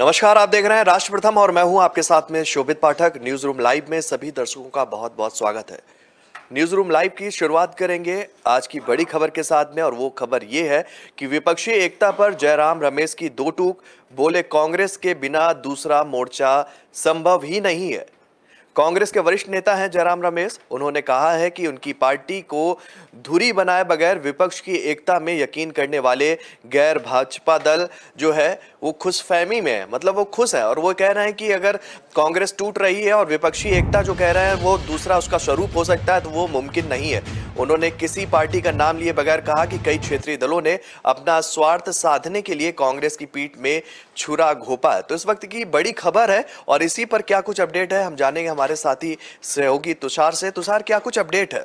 नमस्कार, आप देख रहे हैं राष्ट्र प्रथम और मैं हूं आपके साथ में शोभित पाठक। न्यूज रूम लाइव में सभी दर्शकों का बहुत बहुत स्वागत है। न्यूज रूम लाइव की शुरुआत करेंगे आज की बड़ी खबर के साथ में, और वो खबर ये है कि विपक्षी एकता पर जयराम रमेश की दो टूक। बोले, कांग्रेस के बिना दूसरा मोर्चा संभव ही नहीं है। कांग्रेस के वरिष्ठ नेता हैं जयराम रमेश। उन्होंने कहा है कि उनकी पार्टी को धुरी बनाए बगैर विपक्ष की एकता में यकीन करने वाले गैर भाजपा दल जो है वो खुशफहमी में है, मतलब वो खुश है, और वो कह रहे हैं कि अगर कांग्रेस टूट रही है और विपक्षी एकता जो कह रहे हैं वो दूसरा उसका स्वरूप हो सकता है, तो वो मुमकिन नहीं है। उन्होंने किसी पार्टी का नाम लिए बगैर कहा कि कई क्षेत्रीय दलों ने अपना स्वार्थ साधने के लिए कांग्रेस की पीठ में छुरा घोंपा है। तो इस वक्त की बड़ी खबर है, और इसी पर क्या कुछ अपडेट है हम जानेंगे हमारे साथी सहयोगी तुषार से। तुषार, क्या कुछ अपडेट है?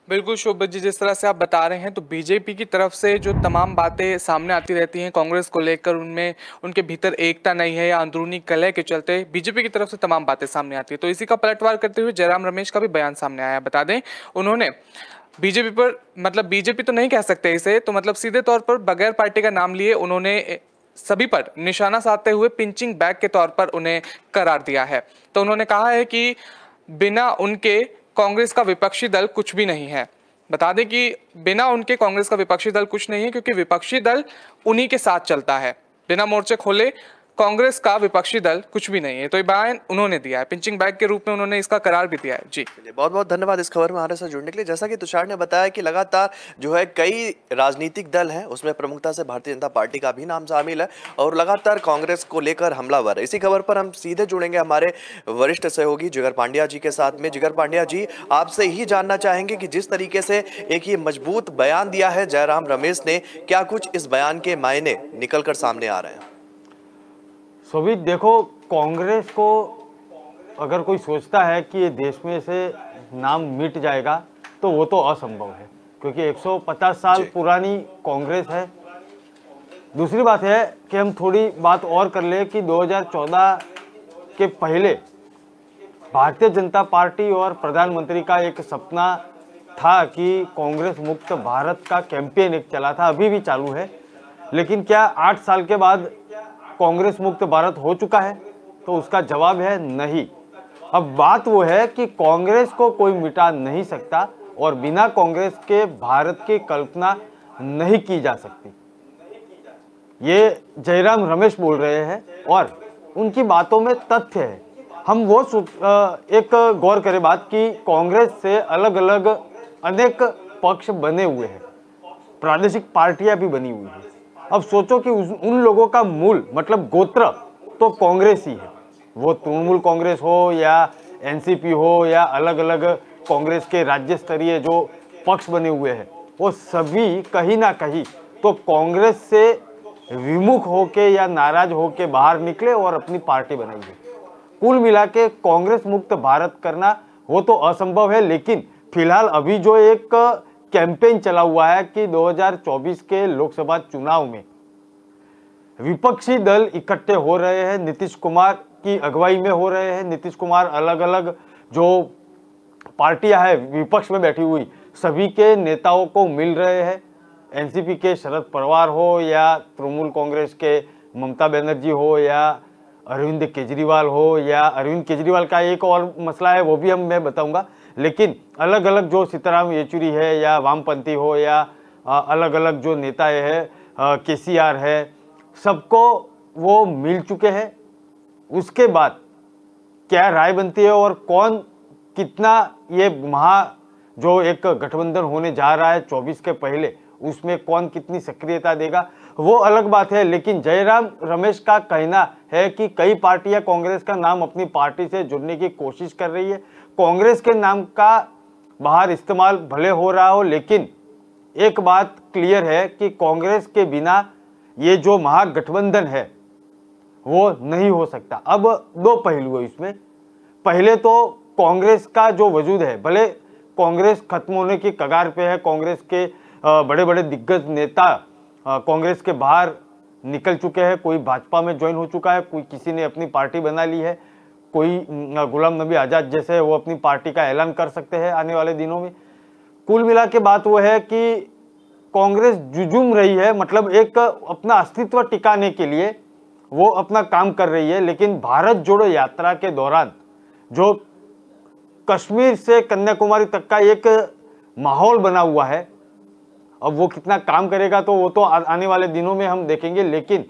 बिल्कुल शोभित जी, जिस तरह से आप बता रहे हैं तो बीजेपी की तरफ से जो तमाम बातें सामने आती रहती हैं कांग्रेस को लेकर, उनमें उनके भीतर एकता नहीं है या अंदरूनी कलह के चलते बीजेपी की तरफ से तमाम बातें सामने आती है। तो इसी का पलटवार करते हुए जयराम रमेश का भी बयान सामने आया। बता दें, उन्होंने बीजेपी पर, मतलब बीजेपी तो नहीं कह सकते इसे, तो मतलब सीधे तौर पर बगैर पार्टी का नाम लिए उन्होंने सभी पर निशाना साधते हुए पिंचिंग बैग के तौर पर उन्हें करार दिया है। तो उन्होंने कहा है कि बिना उनके कांग्रेस का विपक्षी दल कुछ भी नहीं है। बता दें कि बिना उनके कांग्रेस का विपक्षी दल कुछ नहीं है, क्योंकि विपक्षी दल उन्हीं के साथ चलता है। बिना मोर्चे खोले कांग्रेस का विपक्षी दल कुछ भी नहीं है। तो ये बयान उन्होंने दिया है, पिंचिंग बैग के रूप में उन्होंने इसका करार भी दिया है। जी, बहुत बहुत धन्यवाद इस खबर में हमारे साथ जुड़ने के लिए। जैसा कि तुषार ने बताया कि लगातार जो है कई राजनीतिक दल हैं, उसमें प्रमुखता से भारतीय जनता पार्टी का भी नाम शामिल है, और लगातार कांग्रेस को लेकर हमलावर है। इसी खबर पर हम सीधे जुड़ेंगे हमारे वरिष्ठ सहयोगी जिगर पांड्या जी के साथ में। जिगर पांड्या जी, आपसे ही जानना चाहेंगे कि जिस तरीके से एक ये मजबूत बयान दिया है जयराम रमेश ने, क्या कुछ इस बयान के मायने निकल कर सामने आ रहे हैं? शोभित, देखो, कांग्रेस को अगर कोई सोचता है कि ये देश में से नाम मिट जाएगा तो वो तो असंभव है, क्योंकि 150 साल पुरानी कांग्रेस है। दूसरी बात है कि हम थोड़ी बात और कर ले कि 2014 के पहले भारतीय जनता पार्टी और प्रधानमंत्री का एक सपना था कि कांग्रेस मुक्त भारत का कैंपेन एक चला था, अभी भी चालू है। लेकिन क्या 8 साल के बाद कांग्रेस मुक्त भारत हो चुका है? तो उसका जवाब है नहीं। अब बात वो है कि कांग्रेस को कोई मिटा नहीं सकता, और बिना कांग्रेस के भारत की कल्पना नहीं की जा सकती। ये जयराम रमेश बोल रहे हैं और उनकी बातों में तथ्य है। हम वो एक गौर करें बात कि कांग्रेस से अलग अलग अनेक पक्ष बने हुए हैं, प्रादेशिक पार्टियां भी बनी हुई हैं। अब सोचो कि उन लोगों का मूल मतलब गोत्र तो कांग्रेस ही है। वो तृणमूल कांग्रेस हो या एनसीपी हो या अलग अलग कांग्रेस के राज्य स्तरीय जो पक्ष बने हुए हैं, वो सभी कहीं ना कहीं तो कांग्रेस से विमुख होके या नाराज होके बाहर निकले और अपनी पार्टी बनाई है। कुल मिला के कांग्रेस मुक्त भारत करना वो तो असंभव है, लेकिन फिलहाल अभी जो एक कैंपेन चला हुआ है कि 2024 के लोकसभा चुनाव में विपक्षी दल इकट्ठे हो रहे हैं, नीतीश कुमार की अगुवाई में हो रहे हैं। नीतीश कुमार अलग अलग जो पार्टियां हैं विपक्ष में बैठी हुई सभी के नेताओं को मिल रहे हैं। एनसीपी के शरद पवार हो या तृणमूल कांग्रेस के ममता बनर्जी हो या अरविंद केजरीवाल हो, या अरविंद केजरीवाल का एक और मसला है वो भी मैं बताऊंगा। लेकिन अलग अलग जो सीताराम येचुरी है या वामपंथी हो या अलग अलग जो नेता है, केसीआर है, सबको वो मिल चुके हैं। उसके बाद क्या राय बनती है और कौन कितना ये जो एक गठबंधन होने जा रहा है 24 के पहले, उसमें कौन कितनी सक्रियता देगा वो अलग बात है। लेकिन जयराम रमेश का कहना है कि कई पार्टियां कांग्रेस का नाम अपनी पार्टी से जुड़ने की कोशिश कर रही है। कांग्रेस के नाम का बाहर इस्तेमाल भले हो रहा हो, लेकिन एक बात क्लियर है कि कांग्रेस के बिना ये जो महागठबंधन है वो नहीं हो सकता। अब दो पहलू है इसमें। पहले तो कांग्रेस का जो वजूद है, भले कांग्रेस खत्म होने की कगार पे है, कांग्रेस के बड़े बड़े दिग्गज नेता कांग्रेस के बाहर निकल चुके हैं, कोई भाजपा में ज्वाइन हो चुका है, कोई किसी ने अपनी पार्टी बना ली है, कोई गुलाम नबी आज़ाद जैसे वो अपनी पार्टी का ऐलान कर सकते हैं आने वाले दिनों में। कुल मिला के बात वो है कि कांग्रेस जुझुम रही है, मतलब एक अपना अस्तित्व टिकाने के लिए वो अपना काम कर रही है, लेकिन भारत जोड़ो यात्रा के दौरान जो कश्मीर से कन्याकुमारी तक का एक माहौल बना हुआ है, अब वो कितना काम करेगा तो वो तो आने वाले दिनों में हम देखेंगे। लेकिन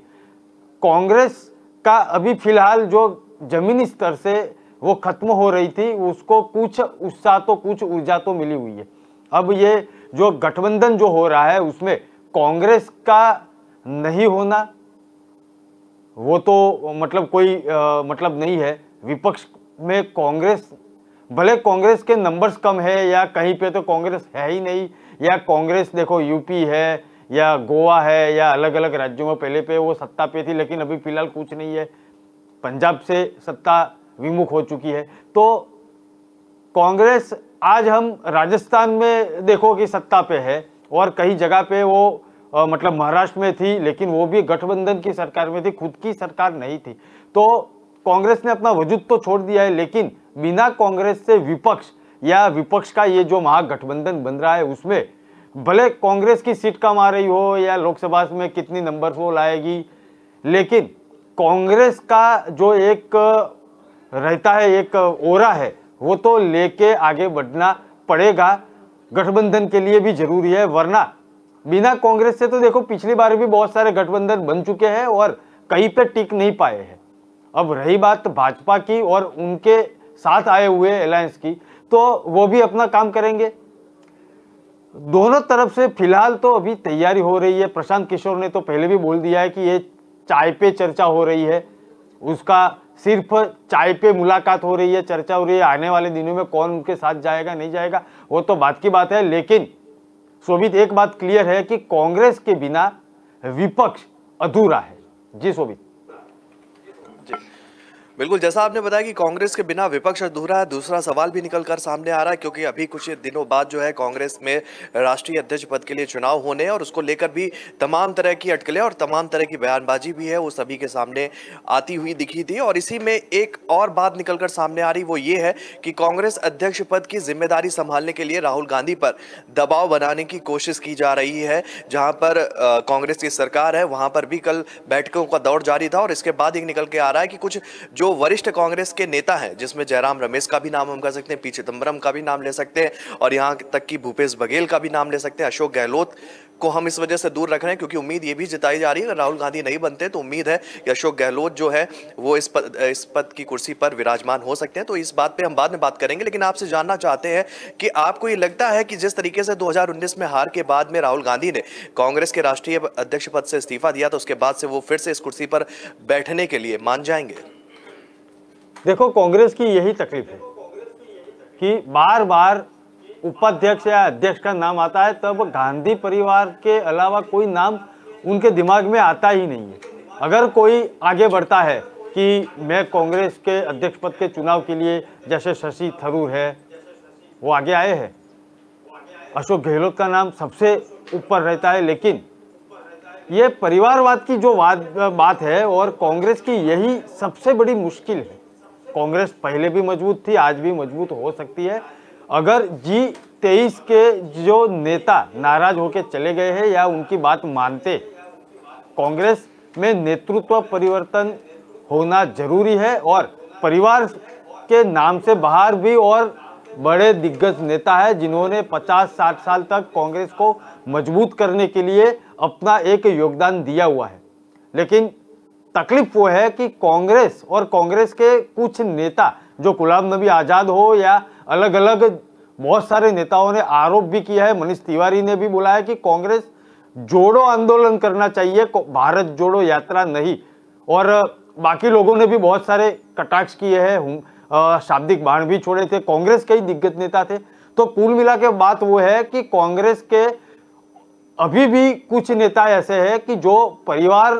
कांग्रेस का अभी फिलहाल जो जमीनी स्तर से वो खत्म हो रही थी, उसको कुछ उत्साह तो कुछ ऊर्जा तो मिली हुई है। अब ये जो गठबंधन जो हो रहा है उसमें कांग्रेस का नहीं होना वो तो मतलब कोई मतलब नहीं है। विपक्ष में कांग्रेस, भले कांग्रेस के नंबर्स कम है या कहीं पे तो कांग्रेस है ही नहीं, या कांग्रेस देखो यूपी है या गोवा है या अलग अलग राज्यों में पहले पे वो सत्ता पे थी, लेकिन अभी फिलहाल कुछ नहीं है, पंजाब से सत्ता विमुख हो चुकी है। तो कांग्रेस आज हम राजस्थान में देखो कि सत्ता पे है, और कई जगह पे वो मतलब महाराष्ट्र में थी, लेकिन वो भी गठबंधन की सरकार में थी, खुद की सरकार नहीं थी। तो कांग्रेस ने अपना वजूद तो छोड़ दिया है, लेकिन बिना कांग्रेस से विपक्ष या विपक्ष का ये जो महागठबंधन बन रहा है उसमें भले कांग्रेस की सीट कम आ रही हो या लोकसभा में कितनी नंबर वो लाएगी, लेकिन कांग्रेस का जो एक रहता है, एक ओरा है, वो तो लेके आगे बढ़ना पड़ेगा। गठबंधन के लिए भी जरूरी है, वरना बिना कांग्रेस से तो देखो पिछली बार भी बहुत सारे गठबंधन बन चुके हैं और कहीं पे टिक नहीं पाए हैं। अब रही बात भाजपा की और उनके साथ आए हुए अलायंस की, तो वो भी अपना काम करेंगे। दोनों तरफ से फिलहाल तो अभी तैयारी हो रही है। प्रशांत किशोर ने तो पहले भी बोल दिया है कि ये चाय पे चर्चा हो रही है, उसका सिर्फ चाय पे मुलाकात हो रही है, चर्चा हो रही है। आने वाले दिनों में कौन उनके साथ जाएगा नहीं जाएगा वो तो बात की बात है, लेकिन शोभित एक बात क्लियर है कि कांग्रेस के बिना विपक्ष अधूरा है। जी शोभित। बिल्कुल, जैसा आपने बताया कि कांग्रेस के बिना विपक्ष अधूरा है, दूसरा सवाल भी निकल कर सामने आ रहा है, क्योंकि अभी कुछ दिनों बाद जो है कांग्रेस में राष्ट्रीय अध्यक्ष पद के लिए चुनाव होने हैं और उसको लेकर भी तमाम तरह की अटकलें और तमाम तरह की बयानबाजी भी है, वो सभी के सामने आती हुई दिखी थी। और इसी में एक और बात निकल कर सामने आ रही, वो ये है कि कांग्रेस अध्यक्ष पद की जिम्मेदारी संभालने के लिए राहुल गांधी पर दबाव बनाने की कोशिश की जा रही है। जहां पर कांग्रेस की सरकार है वहां पर भी कल बैठकों का दौर जारी था, और इसके बाद एक निकल के आ रहा है कि कुछ जो वरिष्ठ कांग्रेस के नेता हैं, जिसमें जयराम रमेश का भी नाम हम कर सकते हैं, पी चिदंबरम का भी नाम ले सकते हैं, और यहां तक कि भूपेश बघेल का भी नाम ले सकते हैं। अशोक गहलोत को हम इस वजह से दूर रख रहे हैं क्योंकि उम्मीद ये भी जताई जा रही है, अगर राहुल गांधी नहीं बनते तो उम्मीद है कि अशोक गहलोत जो है वो इस पद की कुर्सी पर विराजमान हो सकते हैं। तो इस बात पे हम बाद में बात करेंगे, लेकिन आपसे जानना चाहते हैं कि आपको ये लगता है कि जिस तरीके से 2019 में हार के बाद में राहुल गांधी ने कांग्रेस के राष्ट्रीय अध्यक्ष पद से इस्तीफा दिया, तो उसके बाद से वो फिर से इस कुर्सी पर बैठने के लिए मान जाएंगे? देखो, कांग्रेस की यही तकलीफ है कि बार बार उपाध्यक्ष या अध्यक्ष का नाम आता है, तब गांधी परिवार के अलावा कोई नाम उनके दिमाग में आता ही नहीं है। अगर कोई आगे बढ़ता है कि मैं कांग्रेस के अध्यक्ष पद के चुनाव के लिए, जैसे शशि थरूर है वो आगे आए हैं, अशोक गहलोत का नाम सबसे ऊपर रहता है, लेकिन ये परिवारवाद की जो बात है और कांग्रेस की यही सबसे बड़ी मुश्किल है। कांग्रेस पहले भी मजबूत थी, आज भी मजबूत हो सकती है। अगर G23 के जो नेता नाराज होकर चले गए हैं या उनकी बात मानते, कांग्रेस में नेतृत्व परिवर्तन होना जरूरी है, और परिवार के नाम से बाहर भी और बड़े दिग्गज नेता है जिन्होंने 50-60 साल तक कांग्रेस को मजबूत करने के लिए अपना एक योगदान दिया हुआ है। लेकिन तकलीफ वो है कि कांग्रेस और कांग्रेस के कुछ नेता, जो गुलाम नबी आज़ाद हो या अलग अलग बहुत सारे नेताओं ने आरोप भी किया है, मनीष तिवारी ने भी बोला है कि कांग्रेस जोड़ो आंदोलन करना चाहिए, भारत जोड़ो यात्रा नहीं। और बाकी लोगों ने भी बहुत सारे कटाक्ष किए हैं, शाब्दिक बाण भी छोड़े थे, कांग्रेस के ही दिग्गज नेता थे। तो कुल मिला के बात वो है कि कांग्रेस के अभी भी कुछ नेता ऐसे हैं कि जो परिवार,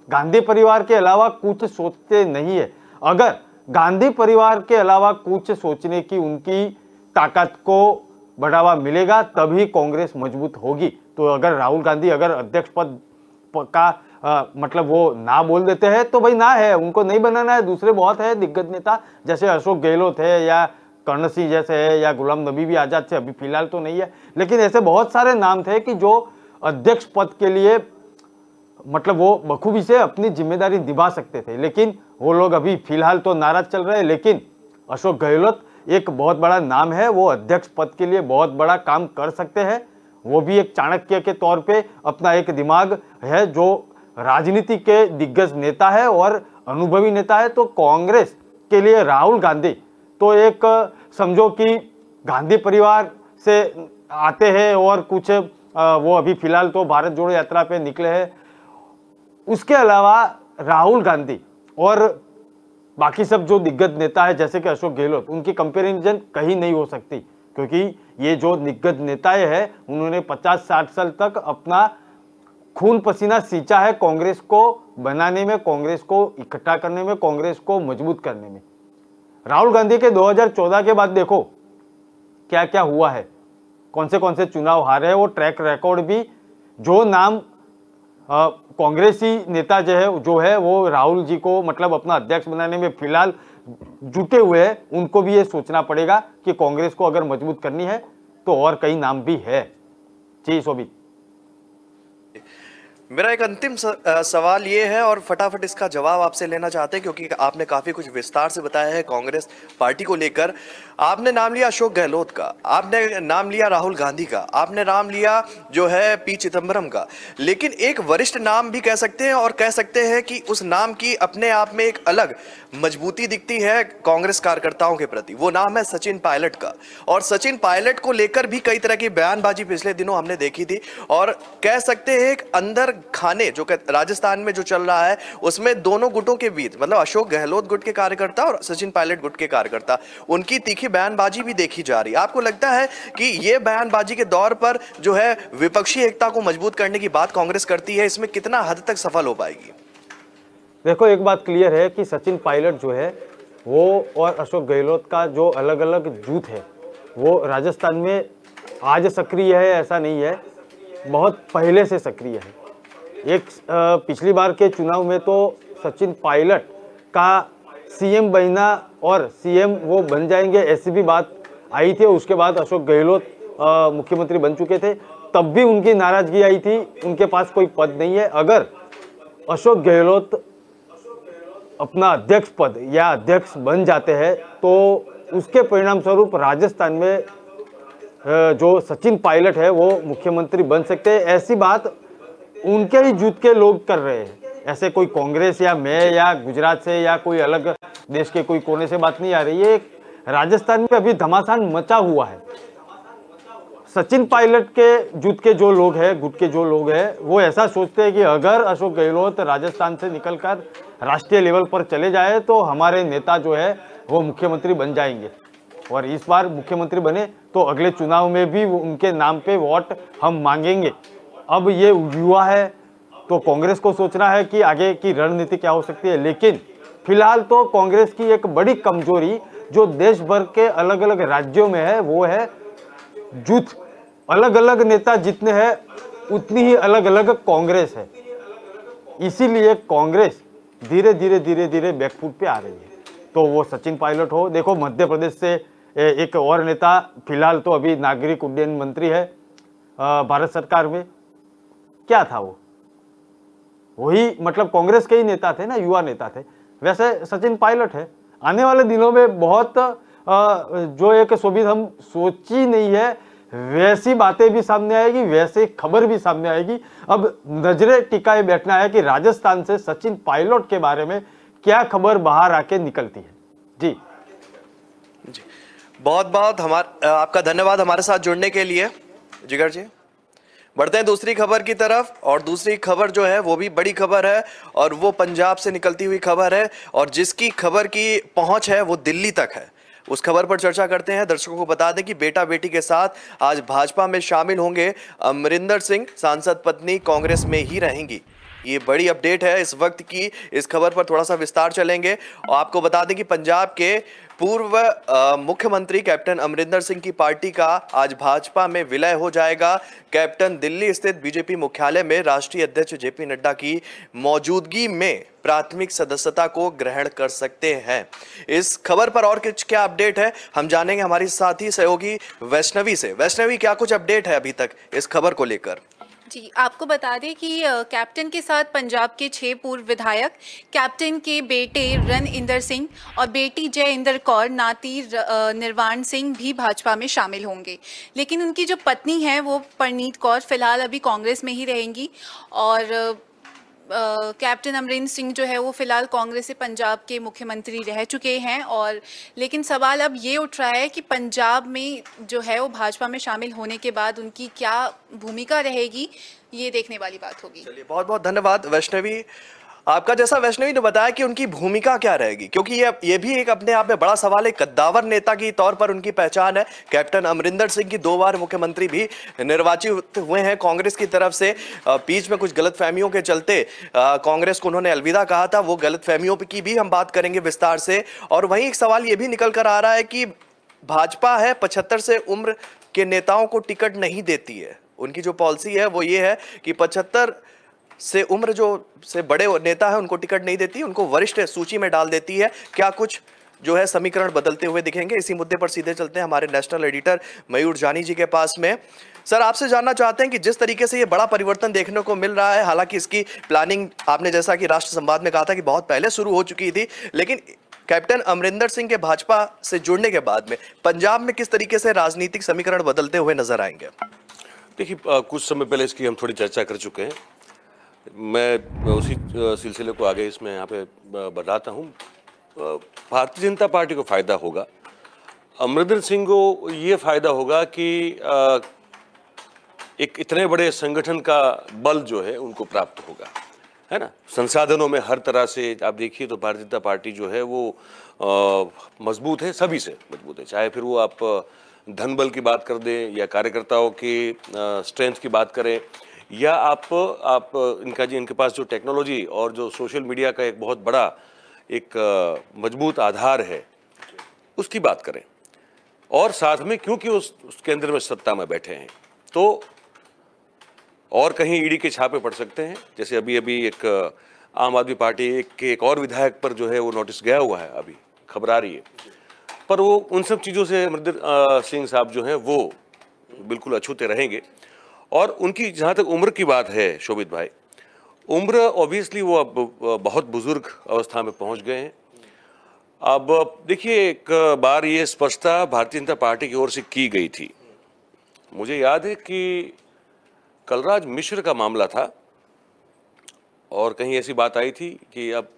गांधी परिवार के अलावा कुछ सोचते नहीं है। अगर गांधी परिवार के अलावा कुछ सोचने की उनकी ताकत को बढ़ावा मिलेगा तभी कांग्रेस मजबूत होगी। तो अगर राहुल गांधी अगर अध्यक्ष पद का मतलब वो ना बोल देते हैं तो भाई ना है, उनको नहीं बनाना है। दूसरे बहुत है दिग्गज नेता, जैसे अशोक गहलोत है या कर्ण सिंह जैसे है या गुलाम नबी भी आजाद से, अभी फिलहाल तो नहीं है, लेकिन ऐसे बहुत सारे नाम थे कि जो अध्यक्ष पद के लिए मतलब वो बखूबी से अपनी जिम्मेदारी निभा सकते थे, लेकिन वो लोग अभी फिलहाल तो नाराज चल रहे हैं। लेकिन अशोक गहलोत एक बहुत बड़ा नाम है, वो अध्यक्ष पद के लिए बहुत बड़ा काम कर सकते हैं। वो भी एक चाणक्य के तौर पे अपना एक दिमाग है, जो राजनीति के दिग्गज नेता है और अनुभवी नेता है। तो कांग्रेस के लिए राहुल गांधी तो एक समझो कि गांधी परिवार से आते हैं और कुछ वो अभी फिलहाल तो भारत जोड़ो यात्रा पे निकले हैं। उसके अलावा राहुल गांधी और बाकी सब जो दिग्गज नेता है जैसे कि अशोक गहलोत, उनकी कंपैरिजन कहीं नहीं हो सकती, क्योंकि ये जो दिग्गज नेताएं हैं उन्होंने 50-60 साल तक अपना खून पसीना सींचा है कांग्रेस को बनाने में, कांग्रेस को इकट्ठा करने में, कांग्रेस को मजबूत करने में। राहुल गांधी के 2014 के बाद देखो क्या क्या हुआ है, कौन से चुनाव हारे हैं, वो ट्रैक रिकॉर्ड भी, जो नाम कांग्रेसी नेता जो है वो राहुल जी को मतलब अपना अध्यक्ष बनाने में फिलहाल जुटे हुए हैं, उनको भी ये सोचना पड़ेगा कि कांग्रेस को अगर मजबूत करनी है तो और कई नाम भी है। जी शोभित, मेरा एक अंतिम सवाल ये है और फटाफट इसका जवाब आपसे लेना चाहते हैं, क्योंकि आपने काफी कुछ विस्तार से बताया है कांग्रेस पार्टी को लेकर। आपने नाम लिया अशोक गहलोत का, आपने नाम लिया राहुल गांधी का, आपने नाम लिया जो है पी चिदम्बरम का, लेकिन एक वरिष्ठ नाम भी कह सकते हैं और कह सकते हैं कि उस नाम की अपने आप में एक अलग मजबूती दिखती है कांग्रेस कार्यकर्ताओं के प्रति। वो नाम है सचिन पायलट का, और सचिन पायलट को लेकर भी कई तरह की बयानबाजी पिछले दिनों हमने देखी थी। और कह सकते हैं एक अंदर खाने जो राजस्थान में जो चल रहा है उसमें दोनों गुटों के बीच, मतलब अशोक गहलोत गुट के कार्यकर्ता और सचिन पायलट गुट के कार्यकर्ता, उनकी तीखी बयानबाजी भी देखी जा रही है। आपको लगता है कि ये बयानबाजी के दौर पर जो है विपक्षी एकता को मजबूत करने की बात कांग्रेस करती है, इसमें कितना हद तक सफल हो पाएगी? देखो एक बात क्लियर है कि सचिन पायलट जो है वो और अशोक गहलोत का जो अलग अलग जुट है वो राजस्थान में आज सक्रिय है ऐसा नहीं है, बहुत पहले से सक्रिय है। एक पिछली बार के चुनाव में तो सचिन पायलट का सीएम बनना और सीएम वो बन जाएंगे ऐसी भी बात आई थी। उसके बाद अशोक गहलोत मुख्यमंत्री बन चुके थे, तब भी उनकी नाराजगी आई थी, उनके पास कोई पद नहीं है। अगर अशोक गहलोत अपना अध्यक्ष पद या अध्यक्ष बन जाते हैं तो उसके परिणाम स्वरूप राजस्थान में जो सचिन पायलट है वो मुख्यमंत्री बन सकते हैं। ऐसी बात उनके ही जुट के लोग कर रहे हैं, ऐसे कोई कांग्रेस या मैं या गुजरात से या कोई अलग देश के कोई कोने से बात नहीं आ रही है। राजस्थान में अभी घमासान मचा हुआ है। सचिन पायलट के जुट के जो लोग हैं, गुट के जो लोग हैं, वो ऐसा सोचते हैं कि अगर अशोक गहलोत राजस्थान से निकलकर राष्ट्रीय लेवल पर चले जाए तो हमारे नेता जो है वो मुख्यमंत्री बन जाएंगे, और इस बार मुख्यमंत्री बने तो अगले चुनाव में भी उनके नाम पे वोट हम मांगेंगे। अब ये युवा है तो कांग्रेस को सोचना है कि आगे की रणनीति क्या हो सकती है, लेकिन फिलहाल तो कांग्रेस की एक बड़ी कमजोरी जो देश भर के अलग अलग राज्यों में है वो है जुट। अलग अलग नेता जितने हैं उतनी ही अलग अलग कांग्रेस है, इसीलिए कांग्रेस धीरे धीरे बैकफुट पे आ रही है। तो वो सचिन पायलट हो, देखो मध्य प्रदेश से एक और नेता फिलहाल तो अभी नागरिक उड्डयन मंत्री है भारत सरकार में, क्या था वो, वही मतलब कांग्रेस के ही नेता थे ना, युवा नेता थे। वैसे सचिन पायलट है, आने वाले दिनों में बहुत जो एक शोभित हम सोची नहीं है वैसी बातें भी सामने आएगी, वैसे खबर भी सामने आएगी। अब नजरें टिकाए बैठना है कि राजस्थान से सचिन पायलट के बारे में क्या खबर बाहर आके निकलती है। जी बहुत बहुत आपका धन्यवाद हमारे साथ जुड़ने के लिए जिगर जी। बढ़ते हैं दूसरी खबर की तरफ, और दूसरी खबर जो है वो भी बड़ी खबर है और वो पंजाब से निकलती हुई खबर है, और जिसकी खबर की पहुंच है वो दिल्ली तक है। उस खबर पर चर्चा करते हैं। दर्शकों को बता दें कि बेटा बेटी के साथ आज भाजपा में शामिल होंगे अमरिंदर सिंह, सांसद पत्नी कांग्रेस में ही रहेंगी। ये बड़ी अपडेट है इस वक्त की। इस खबर पर थोड़ा सा विस्तार चलेंगे और आपको बता दें कि पंजाब के पूर्व मुख्यमंत्री कैप्टन अमरिंदर सिंह की पार्टी का आज भाजपा में विलय हो जाएगा। कैप्टन दिल्ली स्थित बीजेपी मुख्यालय में राष्ट्रीय अध्यक्ष जेपी नड्डा की मौजूदगी में प्राथमिक सदस्यता को ग्रहण कर सकते हैं। इस खबर पर और कुछ क्या अपडेट है हम जानेंगे हमारी साथी सहयोगी वैष्णवी से। वैष्णवी, क्या कुछ अपडेट है अभी तक इस खबर को लेकर? जी, आपको बता दें कि कैप्टन के साथ पंजाब के 6 पूर्व विधायक, कैप्टन के बेटे रन इंदर सिंह और बेटी जय इंदर कौर, नाती निर्वाण सिंह भी भाजपा में शामिल होंगे। लेकिन उनकी जो पत्नी है वो परनीत कौर फिलहाल अभी कांग्रेस में ही रहेंगी और कैप्टन अमरिंदर सिंह जो है वो फिलहाल कांग्रेस से पंजाब के मुख्यमंत्री रह चुके हैं। और लेकिन सवाल अब ये उठ रहा है कि पंजाब में जो है वो भाजपा में शामिल होने के बाद उनकी क्या भूमिका रहेगी, ये देखने वाली बात होगी। चलिए, बहुत बहुत धन्यवाद वैष्णवी आपका। जैसा वैष्णवी ने बताया कि उनकी भूमिका क्या रहेगी, क्योंकि ये भी एक अपने आप में बड़ा सवाल है। कद्दावर नेता की तौर पर उनकी पहचान है। कैप्टन अमरिंदर सिंह की 2 बार मुख्यमंत्री भी निर्वाचित हुए हैं कांग्रेस की तरफ से। बीच में कुछ गलतफहमियों के चलते कांग्रेस को उन्होंने अलविदा कहा था। वो गलतफहमियों की भी हम बात करेंगे विस्तार से। और वहीं एक सवाल ये भी निकल कर आ रहा है कि भाजपा है 75 से उम्र के नेताओं को टिकट नहीं देती है। उनकी जो पॉलिसी है वो ये है कि 75 से उम्र जो से बड़े नेता है उनको टिकट नहीं देती, उनको वरिष्ठ सूची में डाल देती है। क्या कुछ जो है समीकरण बदलते हुए दिखेंगे? इसी मुद्दे पर सीधे चलते हैं हमारे नेशनल एडिटर मयूर जानी जी के पास में। सर, आपसे जानना चाहते हैं कि जिस तरीके से ये बड़ा परिवर्तन देखने को मिल रहा है, हालांकि इसकी प्लानिंग आपने जैसा कि राष्ट्र संवाद में कहा था कि बहुत पहले शुरू हो चुकी थी, लेकिन कैप्टन अमरिंदर सिंह के भाजपा से जुड़ने के बाद में पंजाब में किस तरीके से राजनीतिक समीकरण बदलते हुए नजर आएंगे? देखिए, कुछ समय पहले इसकी हम थोड़ी चर्चा कर चुके हैं। मैं उसी सिलसिले को आगे इसमें यहाँ पे बताता हूँ। भारतीय जनता पार्टी को फायदा होगा, अमरिंदर सिंह को ये फायदा होगा कि एक इतने बड़े संगठन का बल जो है उनको प्राप्त होगा, है ना। संसाधनों में हर तरह से आप देखिए तो भारतीय जनता पार्टी जो है वो मजबूत है, सभी से मजबूत है। चाहे फिर वो आप धन बल की बात कर दें या कार्यकर्ताओं की स्ट्रेंथ की बात करें, या आप इनके पास जो टेक्नोलॉजी और जो सोशल मीडिया का एक बहुत बड़ा एक मजबूत आधार है उसकी बात करें, और साथ में क्योंकि उस केंद्र में सत्ता में बैठे हैं तो और कहीं ईडी के छापे पड़ सकते हैं। जैसे अभी एक आम आदमी पार्टी के एक और विधायक पर जो है वो नोटिस गया हुआ है, अभी खबर आ रही है। पर वो उन सब चीज़ों से अमरिंदर सिंह साहब जो हैं वो बिल्कुल अछूते रहेंगे। और उनकी जहाँ तक उम्र की बात है शोभित भाई, उम्र ऑब्वियसली वो अब बहुत बुजुर्ग अवस्था में पहुँच गए हैं। अब देखिए, एक बार ये स्पष्टता भारतीय जनता पार्टी की ओर से की गई थी। मुझे याद है कि कलराज मिश्र का मामला था और कहीं ऐसी बात आई थी कि अब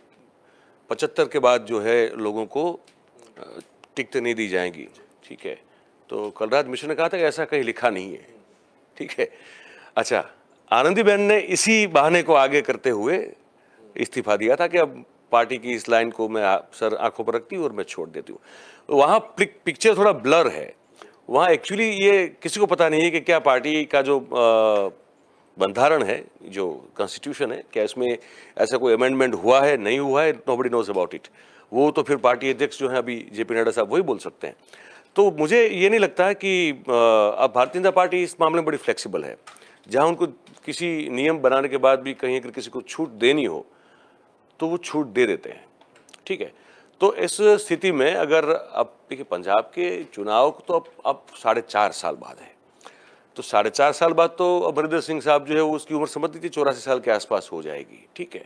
75 के बाद जो है लोगों को टिकटें नहीं दी जाएंगी, ठीक है। तो कलराज मिश्र ने कहा था कि ऐसा कहीं लिखा नहीं है, ठीक है। अच्छा, आनंदीबेन ने इसी बहाने को आगे करते हुए इस्तीफा दिया था कि अब पार्टी की इस लाइन को मैं सर आंखों पर रखती हूँ और मैं छोड़ देती हूँ। वहाँ पिक्चर थोड़ा ब्लर है। वहाँ एक्चुअली ये किसी को पता नहीं है कि क्या पार्टी का जो बंधारण है, जो कॉन्स्टिट्यूशन है, क्या इसमें ऐसा कोई अमेंडमेंट हुआ है, नहीं हुआ है, नोबडी नोज अबाउट इट। वो तो फिर पार्टी अध्यक्ष जो है अभी जेपी नड्डा साहब वही बोल सकते हैं। तो मुझे ये नहीं लगता है कि अब भारतीय जनता पार्टी इस मामले में बड़ी फ्लेक्सिबल है। जहाँ उनको किसी नियम बनाने के बाद भी कहीं अगर किसी को छूट देनी हो तो वो छूट दे देते हैं, ठीक है। तो इस स्थिति में अगर अब देखिए, पंजाब के चुनाव तो अब 4.5 साल बाद है, तो 4.5 साल बाद तो अमरिंदर सिंह साहब जो है उसकी उम्र समझ लीजिए 84 साल के आसपास हो जाएगी, ठीक है।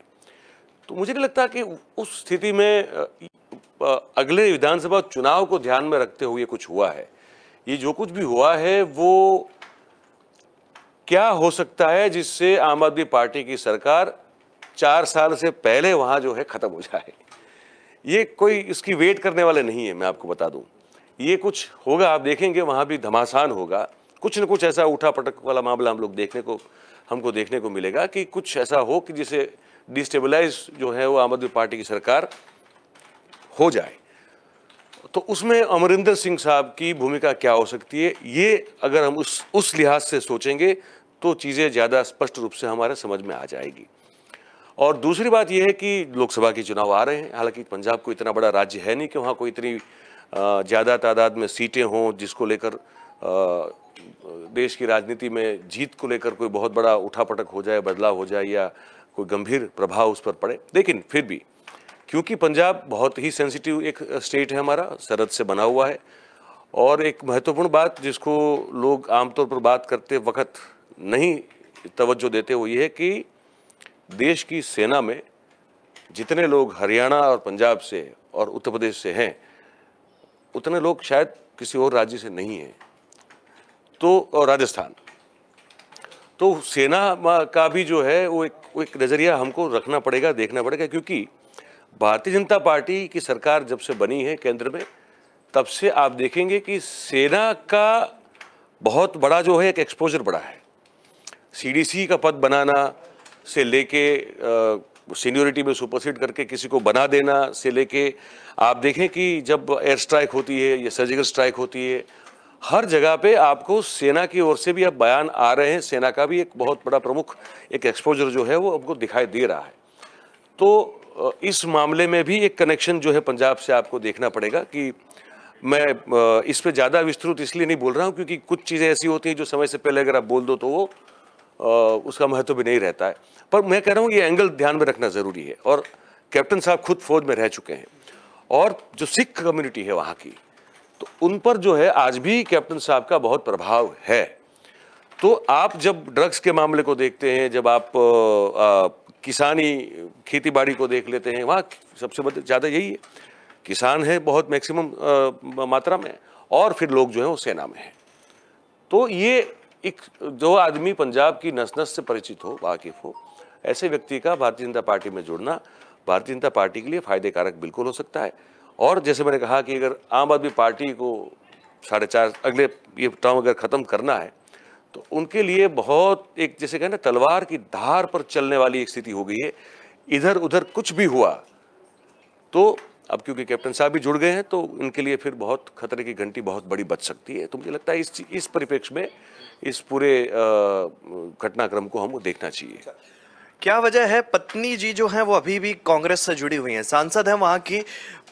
तो मुझे नहीं लगता कि उस स्थिति में अगले विधानसभा चुनाव को ध्यान में रखते हुए कुछ हुआ है। ये जो कुछ भी हुआ है वो क्या हो सकता है जिससे आम आदमी पार्टी की सरकार 4 साल से पहले वहां जो है खत्म हो जाए। ये कोई इसकी वेट करने वाले नहीं है। मैं आपको बता दूं, ये कुछ होगा, आप देखेंगे वहां भी घमासान होगा। कुछ न कुछ ऐसा उठा पटक वाला मामला हमको देखने को मिलेगा कि कुछ ऐसा हो कि जिसे डिस्टेबलाइज जो है वो आम आदमी पार्टी की सरकार हो जाए। तो उसमें अमरिंदर सिंह साहब की भूमिका क्या हो सकती है, ये अगर हम उस लिहाज से सोचेंगे तो चीज़ें ज़्यादा स्पष्ट रूप से हमारे समझ में आ जाएगी। और दूसरी बात यह है कि लोकसभा के चुनाव आ रहे हैं। हालांकि पंजाब को इतना बड़ा राज्य है नहीं कि वहाँ कोई इतनी ज़्यादा तादाद में सीटें हों जिसको लेकर देश की राजनीति में जीत को लेकर कोई बहुत बड़ा उठापटक हो जाए, बदलाव हो जाए या कोई गंभीर प्रभाव उस पर पड़े। लेकिन फिर भी क्योंकि पंजाब बहुत ही सेंसिटिव एक स्टेट है हमारा, सरहद से बना हुआ है, और एक महत्वपूर्ण बात जिसको लोग आमतौर पर बात करते वक्त नहीं तवज्जो देते वो ये है कि देश की सेना में जितने लोग हरियाणा और पंजाब से और उत्तर प्रदेश से हैं, उतने लोग शायद किसी और राज्य से नहीं हैं, तो और राजस्थान, तो सेना का भी जो है वो एक नज़रिया हमको रखना पड़ेगा, देखना पड़ेगा, क्योंकि भारतीय जनता पार्टी की सरकार जब से बनी है केंद्र में, तब से आप देखेंगे कि सेना का बहुत बड़ा जो है एक एक्सपोजर बढ़ा है। सीडीसी का पद बनाना से लेके सीनियोरिटी में सुपरसीड करके किसी को बना देना से लेके, आप देखें कि जब एयर स्ट्राइक होती है या सर्जिकल स्ट्राइक होती है, हर जगह पे आपको सेना की ओर से भी अब बयान आ रहे हैं, सेना का भी एक बहुत बड़ा प्रमुख एक एक्सपोजर जो है वो आपको दिखाई दे रहा है। तो इस मामले में भी एक कनेक्शन जो है पंजाब से आपको देखना पड़ेगा कि मैं इस पे ज़्यादा विस्तृत इसलिए नहीं बोल रहा हूँ क्योंकि कुछ चीज़ें ऐसी होती हैं जो समय से पहले अगर आप बोल दो तो वो उसका महत्व भी नहीं रहता है। पर मैं कह रहा हूँ ये एंगल ध्यान में रखना ज़रूरी है। और कैप्टन साहब खुद फौज में रह चुके हैं और जो सिख कम्युनिटी है वहाँ की, तो उन पर जो है आज भी कैप्टन साहब का बहुत प्रभाव है। तो आप जब ड्रग्स के मामले को देखते हैं, जब आप किसानी खेती बाड़ी को देख लेते हैं, वहाँ सबसे ज़्यादा यही है, किसान है बहुत मैक्सिमम मात्रा में, और फिर लोग जो है वो सेना में हैं। तो ये एक जो आदमी पंजाब की नस नस से परिचित हो, वाकिफ हो, ऐसे व्यक्ति का भारतीय जनता पार्टी में जुड़ना भारतीय जनता पार्टी के लिए फायदे कारक बिल्कुल हो सकता है। और जैसे मैंने कहा कि अगर आम आदमी पार्टी को 4.5 अगले ये टर्म अगर ख़त्म करना है तो उनके लिए बहुत एक जैसे कहना तलवार की धार पर चलने वाली एक स्थिति हो गई है। इधर उधर कुछ भी हुआ तो अब क्योंकि कैप्टन साहब भी जुड़ गए हैं तो इनके लिए फिर बहुत खतरे की घंटी बहुत बड़ी बज सकती है। तो मुझे लगता है इस परिप्रेक्ष्य में इस पूरे घटनाक्रम को हमको देखना चाहिए। क्या वजह है? पत्नी जी जो हैं वो अभी भी कांग्रेस से जुड़ी हुई हैं, सांसद हैं वहाँ की।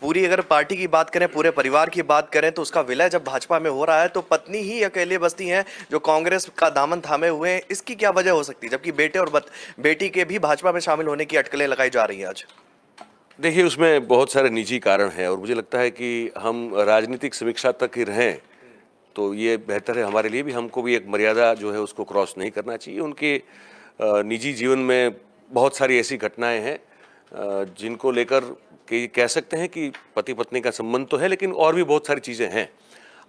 पूरी अगर पार्टी की बात करें, पूरे परिवार की बात करें, तो उसका विलय जब भाजपा में हो रहा है तो पत्नी ही अकेले बसती हैं जो कांग्रेस का दामन थामे हुए हैं। इसकी क्या वजह हो सकती है, जबकि बेटे और बेटी के भी भाजपा में शामिल होने की अटकलें लगाई जा रही हैं आज? देखिए, उसमें बहुत सारे निजी कारण हैं और मुझे लगता है कि हम राजनीतिक समीक्षा तक ही रहें तो ये बेहतर है हमारे लिए भी। हमको भी एक मर्यादा जो है उसको क्रॉस नहीं करना चाहिए। उनके निजी जीवन में बहुत सारी ऐसी घटनाएं हैं जिनको लेकर कि कह सकते हैं कि पति पत्नी का संबंध तो है, लेकिन और भी बहुत सारी चीज़ें हैं।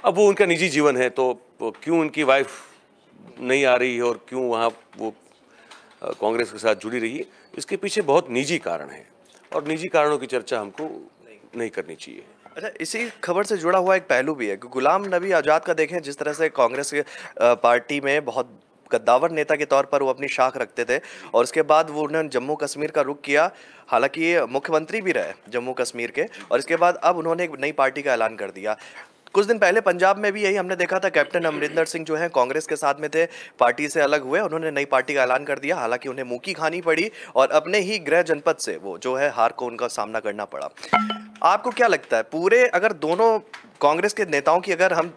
अब वो उनका निजी जीवन है तो क्यों उनकी वाइफ नहीं आ रही है और क्यों वहाँ वो कांग्रेस के साथ जुड़ी रही है, इसके पीछे बहुत निजी कारण है और निजी कारणों की चर्चा हमको नहीं करनी चाहिए। अच्छा, इसी खबर से जुड़ा हुआ एक पहलू भी है कि गुलाम नबी आज़ाद का देखें, जिस तरह से कांग्रेस के पार्टी में बहुत गद्दावर नेता के तौर पर वो अपनी शाख रखते थे और उसके बाद वो उन्होंने जम्मू कश्मीर का रुख किया, हालांकि ये मुख्यमंत्री भी रहे जम्मू कश्मीर के, और इसके बाद अब उन्होंने एक नई पार्टी का ऐलान कर दिया। कुछ दिन पहले पंजाब में भी यही हमने देखा था, कैप्टन अमरिंदर सिंह जो है कांग्रेस के साथ में थे, पार्टी से अलग हुए, उन्होंने नई पार्टी का ऐलान कर दिया। हालांकि उन्हें मुंह की खानी पड़ी और अपने ही गृह जनपद से वो जो है हार को उनका सामना करना पड़ा। आपको क्या लगता है, पूरे अगर दोनों कांग्रेस के नेताओं की अगर हम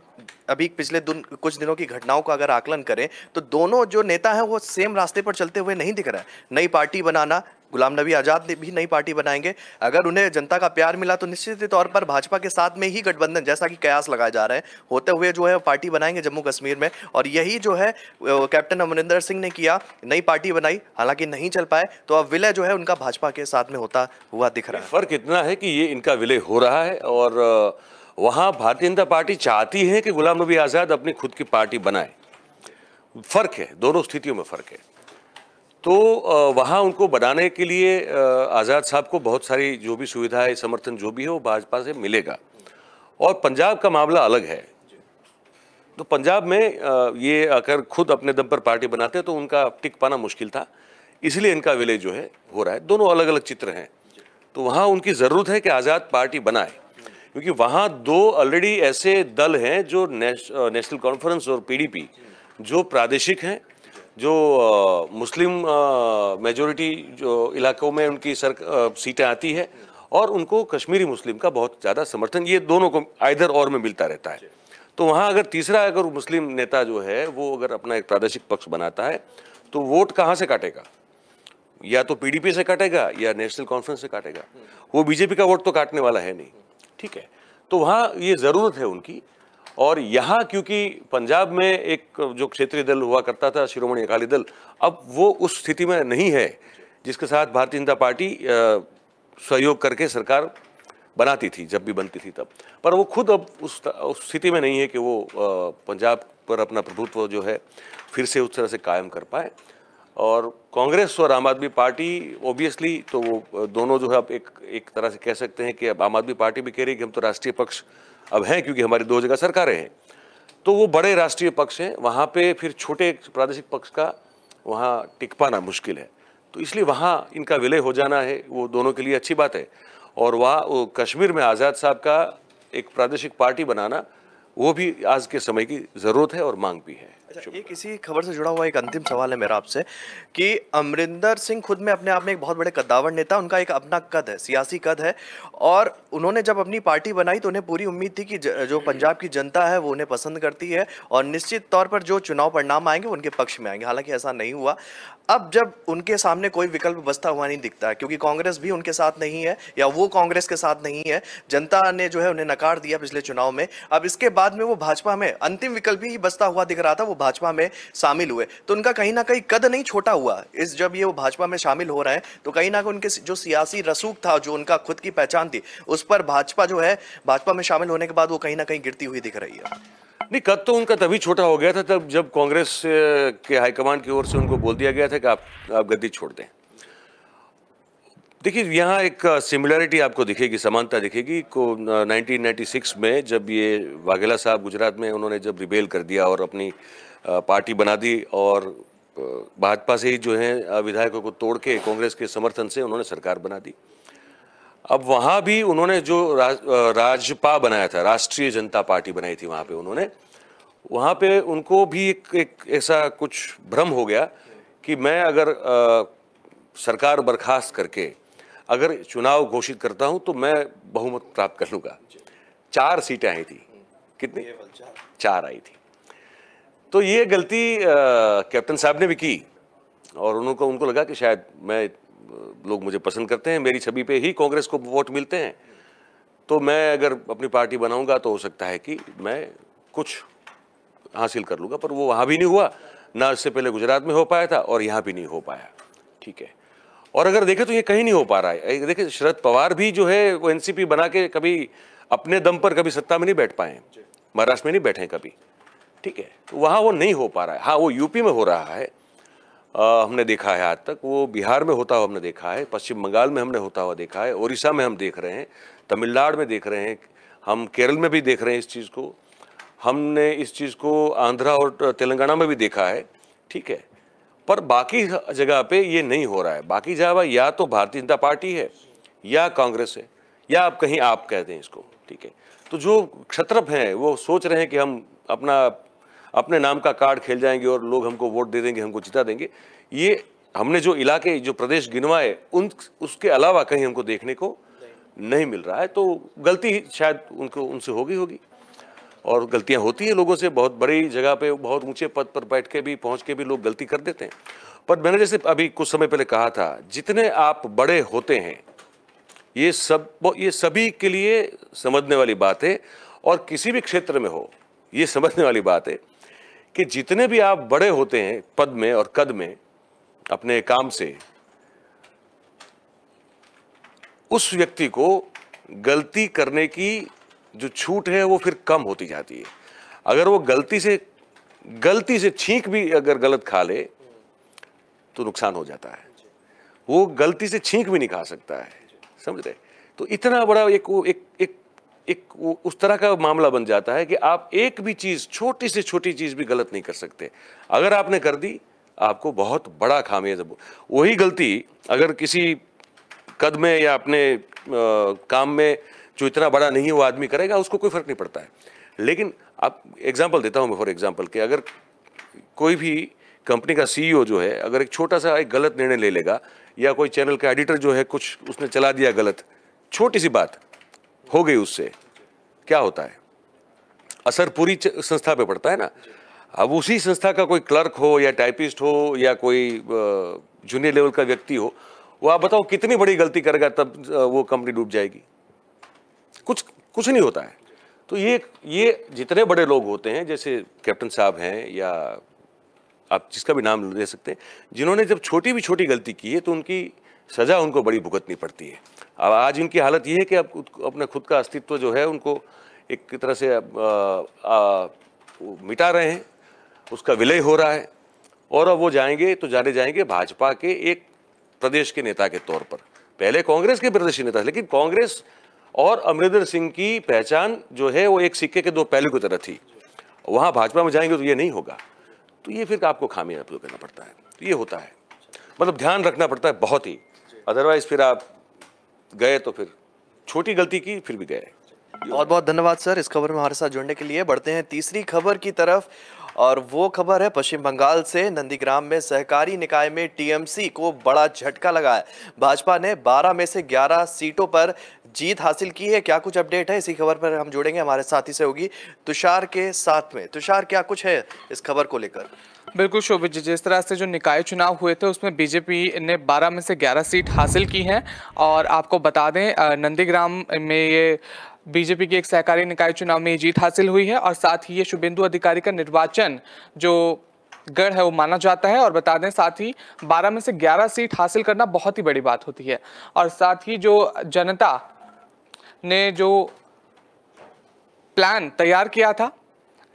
अभी पिछले कुछ दिनों की घटनाओं का अगर आकलन करें तो दोनों जो नेता हैं वो सेम रास्ते पर चलते हुए नहीं दिख रहा है। नई पार्टी बनाना, गुलाम नबी आज़ाद भी नई पार्टी बनाएंगे, अगर उन्हें जनता का प्यार मिला तो निश्चित तौर पर भाजपा के साथ में ही गठबंधन जैसा कि कयास लगाए जा रहे हैं होते हुए जो है पार्टी बनाएंगे जम्मू कश्मीर में। और यही जो है कैप्टन अमरिंदर सिंह ने किया, नई पार्टी बनाई, हालांकि नहीं चल पाए, तो अब विलय जो है उनका भाजपा के साथ में होता हुआ दिख रहा है। फर्क इतना है कि ये इनका विलय हो रहा है और वहाँ भारतीय जनता पार्टी चाहती है कि गुलाम नबी आज़ाद अपनी खुद की पार्टी बनाए। फर्क है, दोनों स्थितियों में फर्क है। तो वहाँ उनको बनाने के लिए आज़ाद साहब को बहुत सारी जो भी सुविधाएं, समर्थन जो भी है वो भाजपा से मिलेगा। और पंजाब का मामला अलग है। तो पंजाब में ये अगर खुद अपने दम पर पार्टी बनाते तो उनका टिक पाना मुश्किल था, इसलिए इनका विलय जो है हो रहा है। दोनों अलग अलग चित्र हैं। तो वहाँ उनकी ज़रूरत है कि आज़ाद पार्टी बनाए, क्योंकि वहाँ दो ऑलरेडी ऐसे दल हैं जो नेशनल कॉन्फ्रेंस और पीडीपी जो प्रादेशिक हैं, जो मुस्लिम मेजॉरिटी जो इलाकों में उनकी सीटें आती है और उनको कश्मीरी मुस्लिम का बहुत ज़्यादा समर्थन, ये दोनों को आइदर और में मिलता रहता है। तो वहाँ अगर तीसरा अगर मुस्लिम नेता जो है वो अगर अपना एक प्रादेशिक पक्ष बनाता है तो वोट कहाँ से काटेगा? या तो पीडीपी से काटेगा या नेशनल कॉन्फ्रेंस से काटेगा। वो बीजेपी का वोट तो काटने वाला है नहीं, ठीक है। तो वहाँ ये ज़रूरत है उनकी। और यहाँ क्योंकि पंजाब में एक जो क्षेत्रीय दल हुआ करता था शिरोमणि अकाली दल, अब वो उस स्थिति में नहीं है जिसके साथ भारतीय जनता पार्टी सहयोग करके सरकार बनाती थी, जब भी बनती थी तब। पर वो खुद अब उस स्थिति में नहीं है कि वो पंजाब पर अपना प्रभुत्व जो है फिर से उस तरह से कायम कर पाए। और कांग्रेस और आम आदमी पार्टी ओबियसली तो वो दोनों जो है अब एक तरह से कह सकते हैं कि अब आम आदमी पार्टी भी कह रही है कि हम तो राष्ट्रीय पक्ष अब हैं, क्योंकि हमारी 2 जगह सरकारें हैं, तो वो बड़े राष्ट्रीय पक्ष हैं, वहाँ पे फिर छोटे प्रादेशिक पक्ष का वहाँ टिक पाना मुश्किल है। तो इसलिए वहाँ इनका विलय हो जाना है, वो दोनों के लिए अच्छी बात है। और वहाँ कश्मीर में आज़ाद साहब का एक प्रादेशिक पार्टी बनाना, वो भी आज के समय की ज़रूरत है और मांग भी है। अच्छा, एक इसी खबर से जुड़ा हुआ एक अंतिम सवाल है मेरा आपसे कि अमरिंदर सिंह खुद में अपने आप में एक बहुत बड़े कद्दावर नेता, उनका एक अपना कद है, सियासी कद है, और उन्होंने जब अपनी पार्टी बनाई तो उन्हें पूरी उम्मीद थी कि जो पंजाब की जनता है वो उन्हें पसंद करती है और निश्चित तौर पर जो चुनाव परिणाम आएंगे वो उनके पक्ष में आएंगे। हालांकि ऐसा नहीं हुआ। अब जब उनके सामने कोई विकल्प बचता हुआ नहीं दिखता है, क्योंकि कांग्रेस भी उनके साथ नहीं है या वो कांग्रेस के साथ नहीं है, जनता ने जो है उन्हें नकार दिया पिछले चुनाव में। अब इसके बाद में वो भाजपा में अंतिम विकल्प ही बचता हुआ दिख रहा था, वो भाजपा में शामिल हुए, तो उनका कहीं ना कहीं कद नहीं छोटा हुआ। इस जब ये वो भाजपा में शामिल हो रहे हैं तो कहीं ना कहीं उनके जो सियासी रसूख था, जो उनका खुद की पहचान थी, उस पर भाजपा जो है भाजपा में शामिल होने के बाद वो कहीं ना कहीं गिरती हुई दिख रही है। नहीं, कद तो उनका तभी छोटा हो गया था तब जब कांग्रेस के हाईकमान की ओर से उनको बोल दिया गया था कि आप गद्दी छोड़ दें। देखिए, यहाँ एक सिमिलरिटी आपको दिखेगी, समानता दिखेगी को 1996 में जब ये वाघेला साहब गुजरात में उन्होंने जब रिबेल कर दिया और अपनी पार्टी बना दी और भाजपा से ही जो है विधायकों को तोड़ के कांग्रेस के समर्थन से उन्होंने सरकार बना दी। अब वहाँ भी उन्होंने जो राजपा बनाया था, राष्ट्रीय जनता पार्टी बनाई थी, वहाँ पे उन्होंने, वहाँ पे उनको भी एक ऐसा कुछ भ्रम हो गया कि मैं अगर सरकार बर्खास्त करके अगर चुनाव घोषित करता हूँ तो मैं बहुमत प्राप्त कर लूँगा। 4 सीटें आई थी, कितनी? 4 आई थी। तो ये गलती कैप्टन साहब ने भी की और उनको लगा कि शायद लोग मुझे पसंद करते हैं, मेरी छवि पे ही कांग्रेस को वोट मिलते हैं, तो मैं अगर अपनी पार्टी बनाऊंगा तो हो सकता है कि मैं कुछ हासिल कर लूँगा। पर वो वहाँ भी नहीं हुआ, ना इससे पहले गुजरात में हो पाया था और यहाँ भी नहीं हो पाया। ठीक है, और अगर देखें तो ये कहीं नहीं हो पा रहा है। देखिए, शरद पवार भी जो है वो एनसीपी बना के कभी अपने दम पर कभी सत्ता में नहीं बैठ पाए, महाराष्ट्र में नहीं बैठे कभी। ठीक है, तो वहाँ वो नहीं हो पा रहा है। हाँ, वो यूपी में हो रहा है, हमने देखा है आज तक, वो बिहार में होता हुआ हमने देखा है, पश्चिम बंगाल में हमने होता हुआ देखा है, उड़ीसा में हम देख रहे हैं, तमिलनाडु में देख रहे हैं, हम केरल में भी देख रहे हैं इस चीज़ को, हमने इस चीज़ को आंध्रा और तेलंगाना में भी देखा है। ठीक है, पर बाकी जगह पे ये नहीं हो रहा है। बाकी जगह या तो भारतीय जनता पार्टी है या कांग्रेस है या आप कहीं आप कहते हैं इसको। ठीक है, तो जो क्षत्रप हैं वो सोच रहे हैं कि हम अपने नाम का कार्ड खेल जाएंगे और लोग हमको वोट दे देंगे, हमको जिता देंगे। ये हमने जो इलाके, जो प्रदेश गिनवाए, उसके अलावा कहीं हमको देखने को नहीं मिल रहा है। तो गलती शायद उनसे होगी और गलतियां होती है लोगों से। बहुत बड़ी जगह पे, बहुत ऊंचे पद पर बैठ के भी, पहुंच के भी लोग गलती कर देते हैं। पर मैंने जैसे अभी कुछ समय पहले कहा था, जितने आप बड़े होते हैं ये सभी के लिए समझने वाली बात है, और किसी भी क्षेत्र में हो ये समझने वाली बात है कि जितने भी आप बड़े होते हैं पद में और कद में अपने काम से, उस व्यक्ति को गलती करने की जो छूट है वो फिर कम होती जाती है। अगर वो गलती से छींक भी अगर गलत खा ले तो नुकसान हो जाता है। वो गलती से छींक भी नहीं खा सकता है, समझ रहे? तो इतना बड़ा एक उस तरह का मामला बन जाता है कि आप एक भी चीज़, छोटी से छोटी चीज़ भी गलत नहीं कर सकते। अगर आपने कर दी, आपको बहुत बड़ा खामियाजा। वही गलती अगर किसी कद में या अपने काम में जो इतना बड़ा नहीं है वो आदमी करेगा, उसको कोई फर्क नहीं पड़ता है। लेकिन आप एग्जांपल देता हूँ मैं, फॉर एग्जांपल कि अगर कोई भी कंपनी का सीईओ जो है अगर एक छोटा सा एक गलत निर्णय ले लेगा, या कोई चैनल का एडिटर जो है कुछ उसने चला दिया गलत, छोटी सी बात हो गई, उससे क्या होता है? असर पूरी संस्था पे पड़ता है ना। अब उसी संस्था का कोई क्लर्क हो या टाइपिस्ट हो या कोई जूनियर लेवल का व्यक्ति हो, वो आप बताओ कितनी बड़ी गलती करेगा, तब वो कंपनी डूब जाएगी। कुछ नहीं होता है। तो ये जितने बड़े लोग होते हैं, जैसे कैप्टन साहब हैं या आप जिसका भी नाम ले सकते हैं, जिन्होंने जब छोटी भी छोटी गलती की है तो उनकी सज़ा उनको बड़ी भुगतनी पड़ती है। अब आज इनकी हालत ये है कि अब अपना खुद का अस्तित्व जो है उनको एक तरह से मिटा रहे हैं, उसका विलय हो रहा है, और अब वो जाएंगे तो जाएंगे भाजपा के एक प्रदेश के नेता के तौर पर। पहले कांग्रेस के प्रदेश नेता, लेकिन कांग्रेस और अमरिंदर सिंह की पहचान जो है वो एक सिक्के के दो पहलू की तरह थी। वहाँ भाजपा में जाएंगे तो ये नहीं होगा, तो ये फिर आपको खामियाजा करना पड़ता है। तो ये होता है, मतलब ध्यान रखना पड़ता है बहुत ही, अदरवाइज फिर आप गए तो फिर छोटी गलती की फिर भी गए। बहुत बहुत धन्यवाद सर इस खबर में हमारे साथ जुड़ने के लिए। बढ़ते हैं तीसरी खबर की तरफ, और वो खबर है पश्चिम बंगाल से। नंदीग्राम में सहकारी निकाय में टीएमसी को बड़ा झटका लगा है। भाजपा ने 12 में से 11 सीटों पर जीत हासिल की है। क्या कुछ अपडेट है, इसी खबर पर हम जुड़ेंगे, हमारे साथी से होगी तुषार के साथ में। तुषार, क्या कुछ है इस खबर को लेकर? बिल्कुल शोभित जी, जिस तरह से जो निकाय चुनाव हुए थे उसमें बीजेपी ने 12 में से 11 सीट हासिल की हैं। और आपको बता दें नंदीग्राम में ये बीजेपी की एक सहकारी निकाय चुनाव में ये जीत हासिल हुई है, और साथ ही ये शुभेंदु अधिकारी का निर्वाचन जो गढ़ है वो माना जाता है। और बता दें साथ ही 12 में से 11 सीट हासिल करना बहुत ही बड़ी बात होती है। और साथ ही जो जनता ने जो प्लान तैयार किया था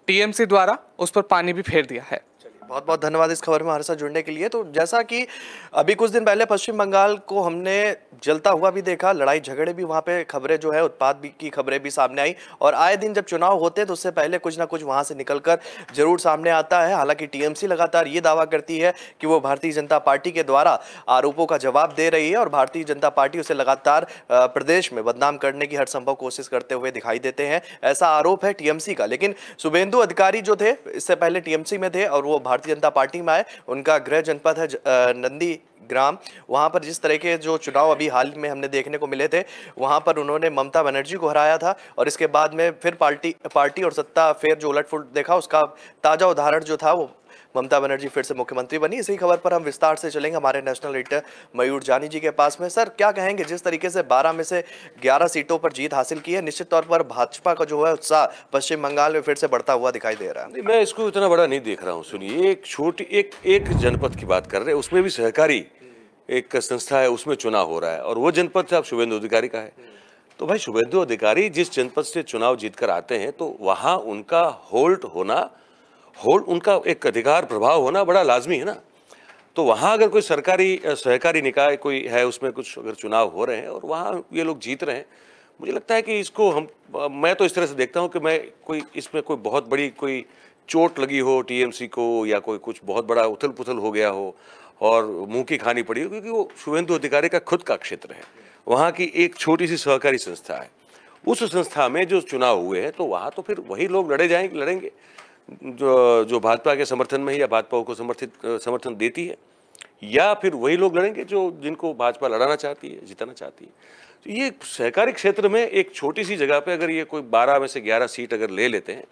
टीएमसी द्वारा, उस पर पानी भी फेर दिया है। बहुत बहुत धन्यवाद इस खबर में हमारे साथ जुड़ने के लिए। तो जैसा कि अभी कुछ दिन पहले पश्चिम बंगाल को हमने जलता हुआ भी देखा, लड़ाई झगड़े भी वहाँ पे खबरें जो है, उत्पात भी की खबरें भी सामने आई, और आए दिन जब चुनाव होते हैं तो उससे पहले कुछ ना कुछ वहाँ से निकलकर जरूर सामने आता है। हालांकि टीएमसी लगातार ये दावा करती है कि वो भारतीय जनता पार्टी के द्वारा आरोपों का जवाब दे रही है, और भारतीय जनता पार्टी उसे लगातार प्रदेश में बदनाम करने की हर संभव कोशिश करते हुए दिखाई देते हैं, ऐसा आरोप है टीएमसी का। लेकिन शुभेंदु अधिकारी जो थे इससे पहले टीएमसी में थे और वो भारतीय जनता पार्टी में आए। उनका गृह जनपद है नंदीग्राम। वहां पर जिस तरह के जो चुनाव अभी हाल में हमने देखने को मिले थे, वहां पर उन्होंने ममता बनर्जी को हराया था, और इसके बाद में फिर पार्टी और सत्ता फिर जो उलटफुलट देखा, उसका ताजा उदाहरण जो था वो ममता बनर्जी फिर से मुख्यमंत्री बनी। इसी खबर पर हम विस्तार से चलेंगे हमारे नेशनल एडिटर मयूर जानी जी के पास में। सर, क्या कहेंगे, जिस तरीके से 12 में से 11 सीटों पर जीत हासिल की है, निश्चित तौर पर भाजपा का जो है उत्साह पश्चिम बंगाल में फिर से बढ़ता हुआ दिखाई दे रहा है? मैं इसको इतना बड़ा नहीं देख रहा हूँ। सुनिए, एक छोटी एक जनपद की बात कर रहे हैं, उसमें भी सहकारी एक संस्था है, उसमें चुनाव हो रहा है, और वो जनपद साहब शुभेंदु अधिकारी का है। तो भाई, शुभेंदु अधिकारी जिस जनपद से चुनाव जीतकर आते हैं तो वहाँ उनका उनका एक अधिकार प्रभाव होना बड़ा लाजमी है ना। तो वहाँ अगर कोई सरकारी सहकारी निकाय कोई है, उसमें कुछ अगर चुनाव हो रहे हैं और वहाँ ये लोग जीत रहे हैं, मुझे लगता है कि इसको मैं तो इस तरह से देखता हूँ कि इसमें कोई बहुत बड़ी कोई चोट लगी हो टीएमसी को, या कोई कुछ बहुत बड़ा उथल पुथल हो गया हो और मुंह की खानी पड़ी हो, क्योंकि वो शुभेंदु अधिकारी का खुद का क्षेत्र है, वहाँ की एक छोटी सी सहकारी संस्था है। उस संस्था में जो चुनाव हुए हैं तो वहाँ तो फिर वही लोग लड़ेंगे जो भाजपा के समर्थन में है या भाजपा को समर्थन देती है, या फिर वही लोग लड़ेंगे जिनको भाजपा लड़ाना चाहती है, जिताना चाहती है। तो ये सहकारी क्षेत्र में एक छोटी सी जगह पे अगर ये कोई 12 में से 11 सीट अगर ले लेते हैं,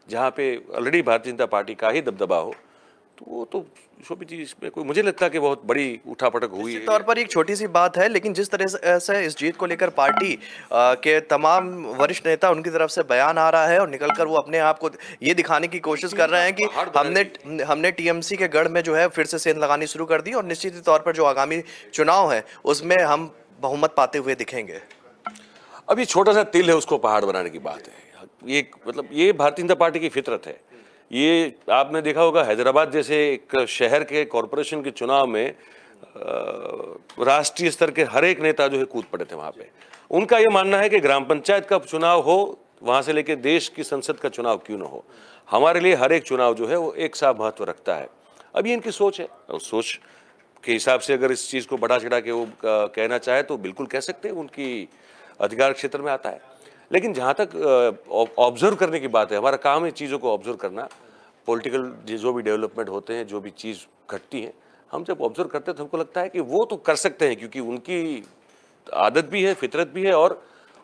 जहाँ पे ऑलरेडी भारतीय जनता पार्टी का ही दबदबा हो, तो वो तो शोभित जी इसमें कोई मुझे लगता है कि बहुत बड़ी उठापटक हुई है। तौर पर एक छोटी सी बात है, लेकिन जिस तरह से इस जीत को लेकर पार्टी के तमाम वरिष्ठ नेता उनकी तरफ से बयान आ रहा है और निकलकर वो अपने आप को ये दिखाने की कोशिश कर रहे हैं कि हमने टीएमसी के गढ़ में जो है फिर से सेंध लगानी शुरू कर दी, और निश्चित तौर पर जो आगामी चुनाव है उसमें हम बहुमत पाते हुए दिखेंगे। अब ये छोटा सा तिल है, उसको पहाड़ बनाने की बात है। ये मतलब ये भारतीय जनता पार्टी की फितरत है। ये आपने देखा होगा, हैदराबाद जैसे एक शहर के कॉरपोरेशन के चुनाव में राष्ट्रीय स्तर के हर एक नेता जो है कूद पड़े थे वहाँ पे। उनका ये मानना है कि ग्राम पंचायत का चुनाव हो, वहाँ से लेके देश की संसद का चुनाव क्यों ना हो, हमारे लिए हर एक चुनाव जो है वो एक सा महत्व रखता है। अब ये इनकी सोच है, उस सोच के हिसाब से अगर इस चीज़ को बढ़ा चढ़ा के वो कहना चाहे तो बिल्कुल कह सकते हैं, उनकी अधिकार क्षेत्र में आता है। लेकिन जहाँ तक ऑब्जर्व करने की बात है, हमारा काम है चीज़ों को ऑब्जर्व करना। पॉलिटिकल जो भी डेवलपमेंट होते हैं, जो भी चीज़ घटती है, हम जब ऑब्जर्व करते हैं तो हमको लगता है कि वो तो कर सकते हैं, क्योंकि उनकी आदत भी है, फितरत भी है और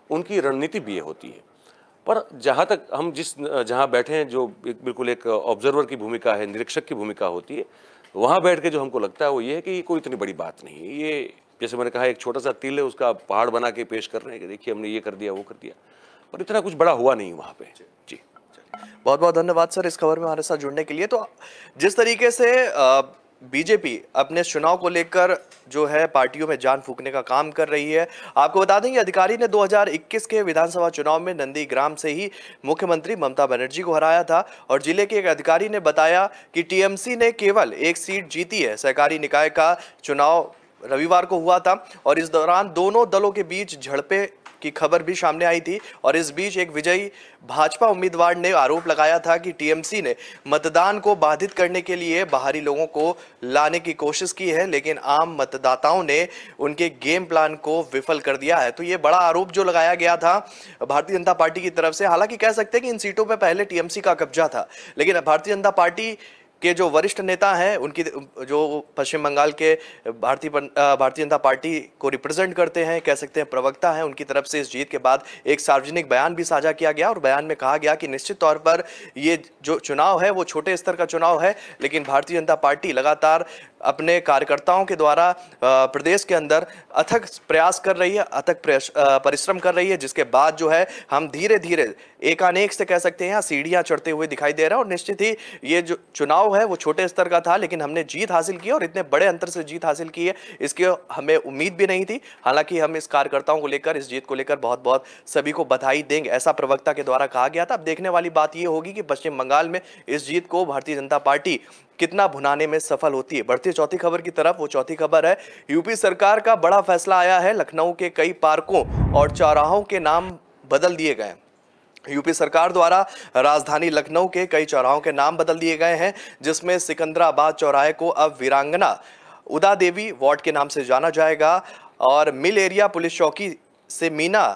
उनकी रणनीति भी होती है। पर जहाँ तक हम जहाँ बैठे हैं, जो बिल्कुल एक ऑब्जर्वर की भूमिका है, निरीक्षक की भूमिका होती है, वहाँ बैठ के जो हमको लगता है वो ये है कि कोई इतनी बड़ी बात नहीं है। ये जैसे मैंने कहा, एक छोटा सा तिल है, उसका पहाड़ बना के पेश कर रहे हैं कि देखिए हमने ये कर दिया, वो कर दिया। पर इतना कुछ बड़ा हुआ नहीं वहाँ पे। जी, बहुत बहुत धन्यवाद सर इस खबर में हमारे साथ जुड़ने के लिए। तो जिस तरीके से बीजेपी अपने चुनाव को लेकर जो है पार्टियों में जान फूंकने का काम कर रही है, आपको बता दें कि अधिकारी ने 2021 के विधानसभा चुनाव में नंदीग्राम से ही मुख्यमंत्री ममता बनर्जी को हराया था और जिले के एक अधिकारी ने बताया कि टीएमसी ने केवल एक सीट जीती है। सहकारी निकाय का चुनाव रविवार को हुआ था और इस दौरान दोनों दलों के बीच झड़पें की खबर भी सामने आई थी और इस बीच एक विजयी भाजपा उम्मीदवार ने आरोप लगाया था कि टीएमसी ने मतदान को बाधित करने के लिए बाहरी लोगों को लाने की कोशिश की है, लेकिन आम मतदाताओं ने उनके गेम प्लान को विफल कर दिया है। तो ये बड़ा आरोप जो लगाया गया था भारतीय जनता पार्टी की तरफ से, हालांकि कह सकते हैं कि इन सीटों पर पहले टीएमसी का कब्जा था, लेकिन भारतीय जनता पार्टी के जो वरिष्ठ नेता हैं, उनकी जो पश्चिम बंगाल के भारतीय जनता पार्टी को रिप्रेजेंट करते हैं, कह सकते हैं प्रवक्ता हैं, उनकी तरफ से इस जीत के बाद एक सार्वजनिक बयान भी साझा किया गया और बयान में कहा गया कि निश्चित तौर पर ये जो चुनाव है वो छोटे स्तर का चुनाव है, लेकिन भारतीय जनता पार्टी लगातार अपने कार्यकर्ताओं के द्वारा प्रदेश के अंदर अथक प्रयास कर रही है, अथक परिश्रम कर रही है, जिसके बाद जो है हम धीरे धीरे एकानेक से कह सकते हैं सीढ़ियां चढ़ते हुए दिखाई दे रहे हैं। और निश्चित ही ये जो चुनाव है वो छोटे स्तर का था, लेकिन हमने जीत हासिल की और इतने बड़े अंतर से जीत हासिल की है, इसकी हमें उम्मीद भी नहीं थी। हालांकि हम इस कार्यकर्ताओं को लेकर, इस जीत को लेकर बहुत बहुत सभी को बधाई देंगे, ऐसा प्रवक्ता के द्वारा कहा गया था। अब देखने वाली बात यह होगी कि पश्चिम बंगाल में इस जीत को भारतीय जनता पार्टी कितना भुनाने में सफल होती है। बढ़ती चौथी खबर की तरफ, वो चौथी खबर है यूपी सरकार का बड़ा फैसला आया है। लखनऊ के कई पार्कों और चौराहों के नाम बदल दिए गए। यूपी सरकार द्वारा राजधानी लखनऊ के कई चौराहों के नाम बदल दिए गए हैं, जिसमें सिकंदराबाद चौराहे को अब वीरांगना उदा देवी वार्ड के नाम से जाना जाएगा और मिल एरिया पुलिस चौकी से मीना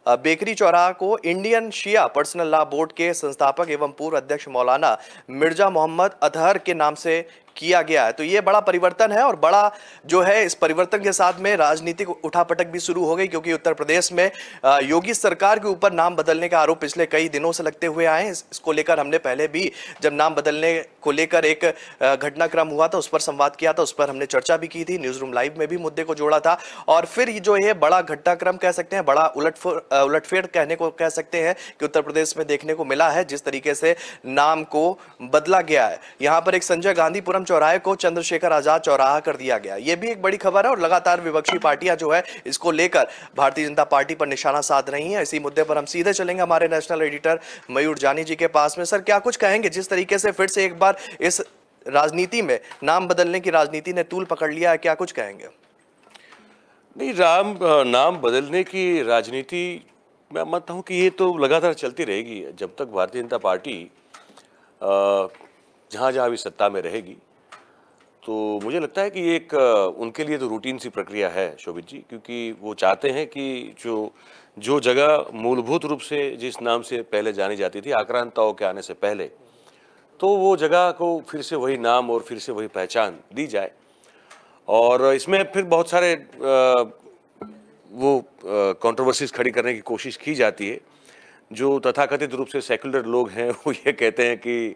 बेकरी चौराहा को इंडियन शिया पर्सनल लॉ बोर्ड के संस्थापक एवं पूर्व अध्यक्ष मौलाना मिर्जा मोहम्मद अतहर के नाम से किया गया है। तो ये बड़ा परिवर्तन है और बड़ा जो है इस परिवर्तन के साथ में राजनीतिक उठापटक भी शुरू हो गई, क्योंकि उत्तर प्रदेश में योगी सरकार के ऊपर नाम बदलने का आरोप पिछले कई दिनों से लगते हुए आए हैं। इसको लेकर हमने पहले भी जब नाम बदलने को लेकर एक घटनाक्रम हुआ था उस पर संवाद किया था, उस पर हमने चर्चा भी की थी, न्यूज रूम लाइव में भी मुद्दे को जोड़ा था। और फिर जो ये बड़ा घटनाक्रम कह सकते हैं, बड़ा उलटफेर कहने को कह सकते हैं कि उत्तर प्रदेश में देखने को मिला है, जिस तरीके से नाम को बदला गया है। यहाँ पर एक संजय गांधीपुरम चौराहे को चंद्रशेखर आजाद चौराहा कर दिया गया। यह भी एक बड़ी खबर है और लगातार विपक्षी पार्टियां जो है इसको लेकर भारतीय जनता पार्टी पर निशाना साध रही हैं। इसी मुद्दे पर हम सीधे चलेंगे हमारे नेशनल एडिटर मयूर जानी जी के पास में। सर, क्या कुछ कहेंगे जिस तरीके से फिर से एक बार इस राजनीति में नाम बदलने की राजनीति ने तूल पकड़ लिया है, क्या कुछ कहेंगे? नहीं, नाम बदलने की राजनीति मैं मानता हूँ कि ये तो लगातार चलती रहेगी जब तक भारतीय जनता पार्टी जहाँ जहाँ भी सत्ता में रहेगी। तो मुझे लगता है कि एक उनके लिए तो रूटीन सी प्रक्रिया है शोभित जी, क्योंकि वो चाहते हैं कि जो जगह मूलभूत रूप से जिस नाम से पहले जानी जाती थी आक्रांताओं के आने से पहले, तो वो जगह को फिर से वही नाम और फिर से वही पहचान दी जाए। और इसमें फिर बहुत सारे वो कंट्रोवर्सीज खड़ी करने की कोशिश की जाती है। जो तथाकथित रूप से सेकुलर लोग हैं वो ये कहते हैं कि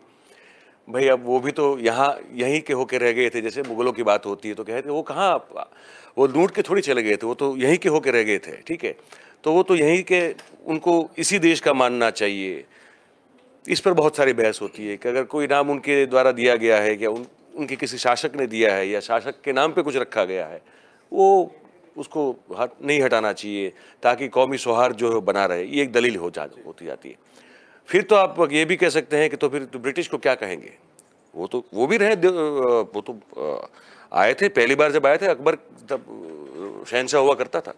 भाई अब वो भी तो यहीं के होके रह गए थे। जैसे मुगलों की बात होती है तो कहते हैं वो कहाँ, वो लूट के थोड़ी चले गए थे, वो तो यहीं के होके रह गए थे, ठीक है, तो वो तो यहीं के, उनको इसी देश का मानना चाहिए। इस पर बहुत सारी बहस होती है कि अगर कोई नाम उनके द्वारा दिया गया है या उनके किसी शासक ने दिया है या शासक के नाम पे कुछ रखा गया है, वो उसको नहीं हटाना चाहिए ताकि कौमी सौहार्द जो है बना रहे। ये एक दलील होती जाती है। फिर तो आप ये भी कह सकते हैं कि तो फिर तो ब्रिटिश को क्या कहेंगे, वो भी रहे, वो तो आए थे, पहली बार जब आए थे अकबर तब शहंशाह हुआ करता था,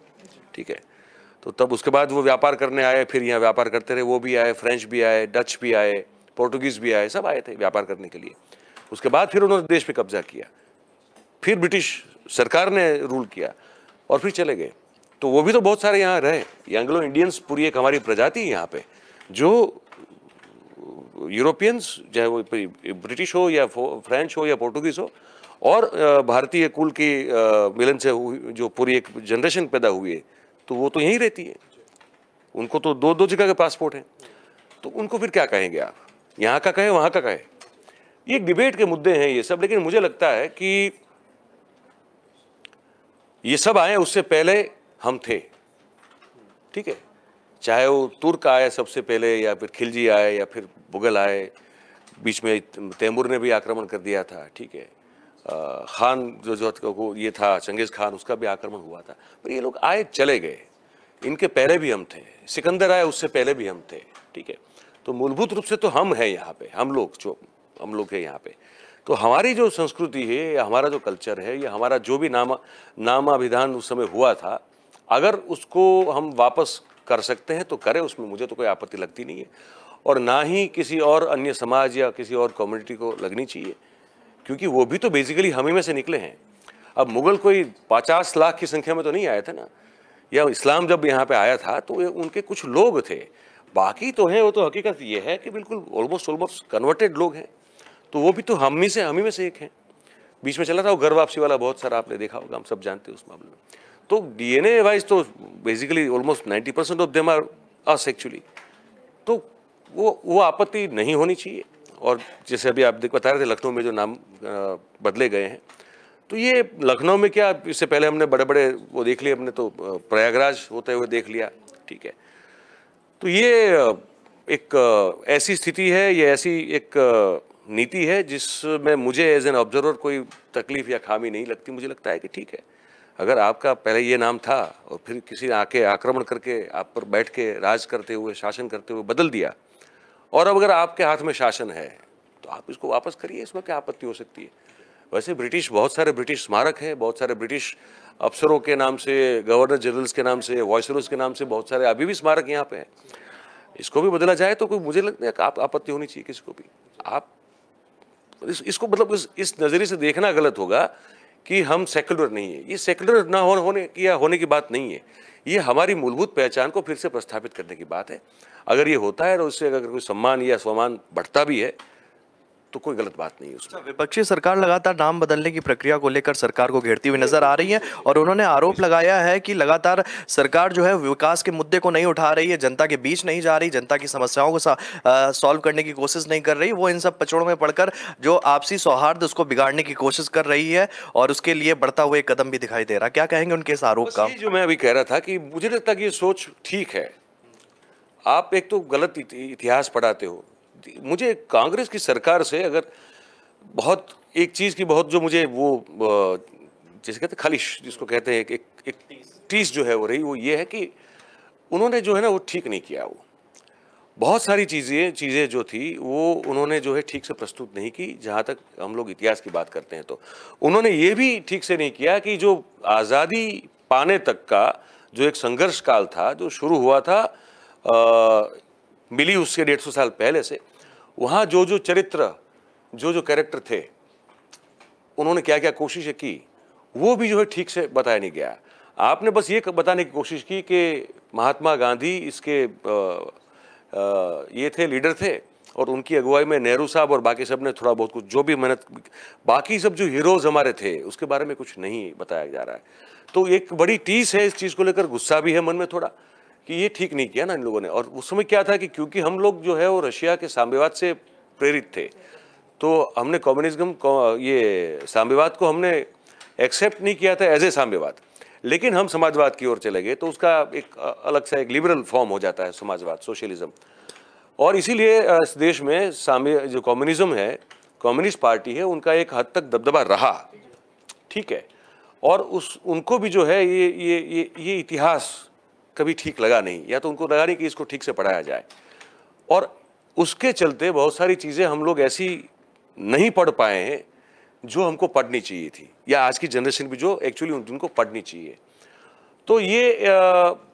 ठीक है, तो तब उसके बाद वो व्यापार करने आए, फिर यहाँ व्यापार करते रहे। वो भी आए, फ्रेंच भी आए, डच भी आए, पोर्टुगीज़ भी आए, सब आए थे व्यापार करने के लिए। उसके बाद फिर उन्होंने देश पे कब्जा किया, फिर ब्रिटिश सरकार ने रूल किया और फिर चले गए। तो वो भी तो बहुत सारे यहाँ रहे। एंग्लो इंडियंस पूरी एक हमारी प्रजाति है यहाँ पे, जो यूरोपियंस, चाहे वो ब्रिटिश हो या फ्रेंच हो या पोर्टुगीज हो, और भारतीय कुल की मिलन से जो पूरी एक जनरेशन पैदा हुई है, तो वो तो यहीं रहती है। उनको तो दो जगह के पासपोर्ट हैं, तो उनको फिर क्या कहेंगे आप, यहाँ का कहे वहाँ का कहे। ये एक डिबेट के मुद्दे हैं ये सब। लेकिन मुझे लगता है कि ये सब आए उससे पहले हम थे, ठीक है। चाहे वो तुर्क आए सबसे पहले, या फिर खिलजी आए, या फिर मुगल आए, बीच में तैमूर ने भी आक्रमण कर दिया था, ठीक है। खान जो को ये था चंगेज़ खान, उसका भी आक्रमण हुआ था, पर ये लोग आए चले गए। इनके पहले भी हम थे, सिकंदर आए उससे पहले भी हम थे, ठीक है। तो मूलभूत रूप से तो हम हैं यहाँ पे, हम लोग हैं यहाँ पे। तो हमारी जो संस्कृति है, या हमारा जो कल्चर है, या हमारा जो भी नामाभिधान उस समय हुआ था, अगर उसको हम वापस कर सकते हैं तो करें, उसमें मुझे तो कोई आपत्ति लगती नहीं है, और ना ही किसी और अन्य समाज या किसी और कम्युनिटी को लगनी चाहिए, क्योंकि वो भी तो बेसिकली हम ही में से निकले हैं। अब मुगल कोई 50 लाख की संख्या में तो नहीं आए थे ना, या इस्लाम जब यहाँ पे आया था तो उनके कुछ लोग थे, बाकी तो हैं, वो तो हकीकत ये है कि बिल्कुल ऑलमोस्ट कन्वर्टेड लोग हैं। तो वो भी तो हम ही में से एक हैं। बीच में चला था वो घर वापसी वाला, बहुत सारा आपने देखा होगा, हम सब जानते हैं उस मामले में। तो DNA वाइज तो basically almost 90% of them are us actually. तो वो आपत्ति नहीं होनी चाहिए। और जैसे अभी आप बता रहे थे लखनऊ में जो नाम बदले गए हैं, तो ये लखनऊ में क्या, इससे पहले हमने बड़े बड़े वो देख लिए, हमने तो प्रयागराज होते हुए देख लिया, ठीक है। तो ये एक ऐसी स्थिति है, ये ऐसी एक नीति है जिसमें मुझे एज एन ऑब्जर्वर कोई तकलीफ या खामी नहीं लगती। मुझे लगता है कि ठीक है, अगर आपका पहले ये नाम था और फिर किसी ने आके आक्रमण करके आप पर बैठ के राज करते हुए, शासन करते हुए बदल दिया, और अब अगर आपके हाथ में शासन है तो आप इसको वापस करिए, इसमें क्या आपत्ति हो सकती है। वैसे बहुत सारे ब्रिटिश स्मारक हैं, बहुत सारे ब्रिटिश अफसरों के नाम से, गवर्नर जनरल्स के नाम से, वायसरॉयज के नाम से बहुत सारे अभी भी स्मारक यहाँ पे हैं। इसको भी बदला जाए तो कोई, मुझे लगता है आप आपत्ति होनी चाहिए किसी को भी। आप इसको मतलब इस नज़रिए से देखना गलत होगा कि हम सेकुलर नहीं है। ये सेकुलर ना होने की बात नहीं है, ये हमारी मूलभूत पहचान को फिर से प्रस्थापित करने की बात है। अगर ये होता है और उससे अगर कोई सम्मान या स्वमान बढ़ता भी है तो कोई गलत बात नहीं है उसमें। विपक्षी सरकार लगातार नाम बदलने की प्रक्रिया को लेकर सरकार को घेरती हुई नजर आ रही है, और उन्होंने आरोप लगाया है कि लगातार सरकार जो है विकास के मुद्दे को नहीं उठा रही है, जनता के बीच नहीं जा रही, जनता की समस्याओं को सॉल्व करने की कोशिश नहीं कर रही, वो इन सब पचड़ों में पड़कर जो आपसी सौहार्द उसको बिगाड़ने की कोशिश कर रही है, और उसके लिए बढ़ता हुआ एक कदम भी दिखाई दे रहा। क्या कहेंगे उनके इस आरोप का? जो मैं अभी कह रहा था कि मुझे लगता है कि ये सोच ठीक है। आप एक तो गलत इतिहास पढ़ाते हो। मुझे कांग्रेस की सरकार से अगर बहुत एक चीज़ की बहुत जो मुझे वो जैसे कहते हैं खालिश, जिसको कहते हैं एक टीस जो है वो रही, वो ये है कि उन्होंने जो है ना वो ठीक नहीं किया। वो बहुत सारी चीज़ें जो थी वो उन्होंने जो है ठीक से प्रस्तुत नहीं की। जहाँ तक हम लोग इतिहास की बात करते हैं तो उन्होंने ये भी ठीक से नहीं किया कि जो आज़ादी पाने तक का जो एक संघर्ष काल था, जो शुरू हुआ था मिली उसके 150 साल पहले से, वहाँ जो चरित्र, जो कैरेक्टर थे, उन्होंने क्या क्या कोशिशें की, वो भी जो है ठीक से बताया नहीं गया। आपने बस ये बताने की कोशिश की कि महात्मा गांधी इसके ये थे, लीडर थे, और उनकी अगुवाई में नेहरू साहब और बाकी सब ने थोड़ा बहुत कुछ जो भी मेहनत, बाकी सब जो हीरोज हमारे थे उसके बारे में कुछ नहीं बताया जा रहा है। तो एक बड़ी टीस है, इस चीज़ को लेकर गुस्सा भी है मन में थोड़ा कि ये ठीक नहीं किया ना इन लोगों ने। और उस समय क्या था कि क्योंकि हम लोग जो है वो रशिया के साम्यवाद से प्रेरित थे, तो हमने कम्युनिज्म को, ये साम्यवाद को हमने एक्सेप्ट नहीं किया था एज ए साम्यवाद, लेकिन हम समाजवाद की ओर चले गए, तो उसका एक अलग सा एक लिबरल फॉर्म हो जाता है समाजवाद, सोशलिज्म। और इसीलिए इस देश में जो कम्युनिज्म है, कम्युनिस्ट पार्टी है, उनका एक हद तक दबदबा रहा, ठीक है। और उनको भी जो है ये इतिहास कभी ठीक लगा नहीं, या तो उनको लगा नहीं कि इसको ठीक से पढ़ाया जाए, और उसके चलते बहुत सारी चीज़ें हम लोग ऐसी नहीं पढ़ पाए हैं जो हमको पढ़नी चाहिए थी, या आज की जनरेशन भी जो एक्चुअली उनको पढ़नी चाहिए। तो ये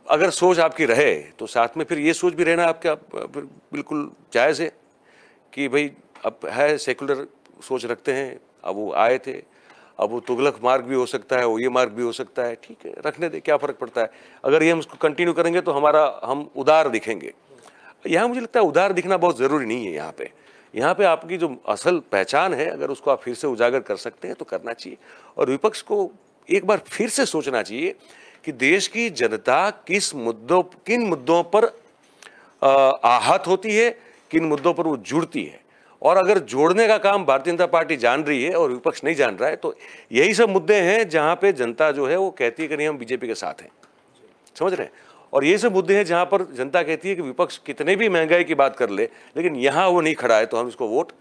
अगर सोच आपकी रहे तो साथ में फिर ये सोच भी रहना आपका बिल्कुल जायज़ है कि भाई अब है सेकुलर सोच रखते हैं, अब वो आए थे, अब वो तुगलक मार्ग भी हो सकता है, वो ये मार्ग भी हो सकता है, ठीक है, रखने दे, क्या फ़र्क पड़ता है। अगर ये हम इसको कंटिन्यू करेंगे तो हम उदार दिखेंगे। यहाँ मुझे लगता है उदार दिखना बहुत ज़रूरी नहीं है। यहाँ पे आपकी जो असल पहचान है, अगर उसको आप फिर से उजागर कर सकते हैं तो करना चाहिए। और विपक्ष को एक बार फिर से सोचना चाहिए कि देश की जनता किन मुद्दों पर आहत होती है, किन मुद्दों पर वो जुड़ती है। और अगर जोड़ने का काम भारतीय जनता पार्टी जान रही है और विपक्ष नहीं जान रहा है, तो यही सब मुद्दे हैं जहाँ पे जनता जो है वो कहती है कि नहीं हम बीजेपी के साथ हैं, समझ रहे हैं। और ये सब मुद्दे हैं जहां पर जनता कहती है कि विपक्ष कितने भी महंगाई की बात कर ले, लेकिन यहां वो नहीं खड़ा है तो हम इसको वोट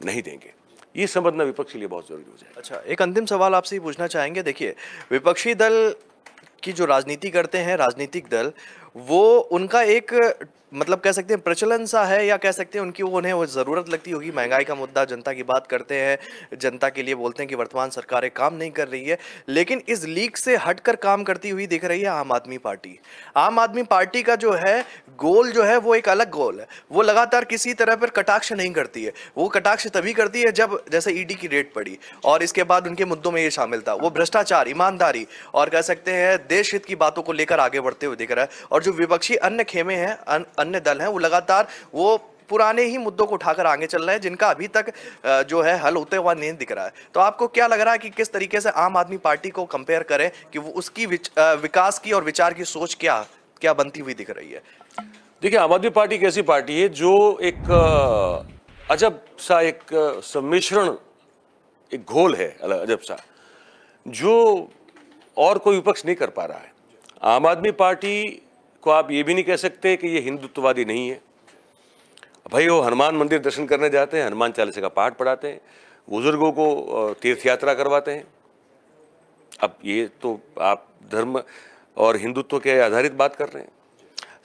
नहीं देंगे। ये समझना विपक्ष के लिए बहुत जरूरी हो जाएगा। अच्छा, एक अंतिम सवाल आपसे ही पूछना चाहेंगे। देखिए, विपक्षी दल की जो राजनीति करते हैं, राजनीतिक दल, वो उनका एक मतलब कह सकते हैं प्रचलन सा है, या कह सकते हैं उनकी उन्हें वो ज़रूरत लगती होगी। महंगाई का मुद्दा, जनता की बात करते हैं, जनता के लिए बोलते हैं कि वर्तमान सरकारें काम नहीं कर रही है, लेकिन इस लीग से हटकर काम करती हुई दिख रही है आम आदमी पार्टी। आम आदमी पार्टी का जो है गोल जो है वो एक अलग गोल है। वो लगातार किसी तरह पर कटाक्ष नहीं करती है। वो कटाक्ष तभी करती है जब जैसे ईडी की रेड पड़ी और इसके बाद उनके मुद्दों में ये शामिल था। वो भ्रष्टाचार, ईमानदारी और कह सकते हैं देश हित की बातों को लेकर आगे बढ़ते हुए दिख रहा है। और जो विपक्षी अन्य खेमे हैं, अन्य दल हैं, वो लगातार वो पुराने ही मुद्दों को उठाकर आगे चल रहे हैं, जिनका अभी तक जो है हल होते हुआ नहीं दिख रहा है। तो आपको क्या लग रहा है कि किस तरीके से आम आदमी पार्टी को कंपेयर करें कि वो उसकी विकास की और विचार की सोच क्या बनती हुई दिख रही है? देखिए, आम आदमी पार्टी एक ऐसी पार्टी है जो एक अजब सा एक सम्मिश्रण, एक घोल है अजब सा, जो और कोई विपक्ष नहीं कर पा रहा है। आम आदमी पार्टी को आप ये भी नहीं कह सकते कि ये हिंदुत्ववादी नहीं है। भाई, वो हनुमान मंदिर दर्शन करने जाते हैं, हनुमान चालीसा का पाठ पढ़ाते हैं, बुजुर्गों को तीर्थ यात्रा करवाते हैं। अब ये तो आप धर्म और हिंदुत्व के आधारित बात कर रहे हैं।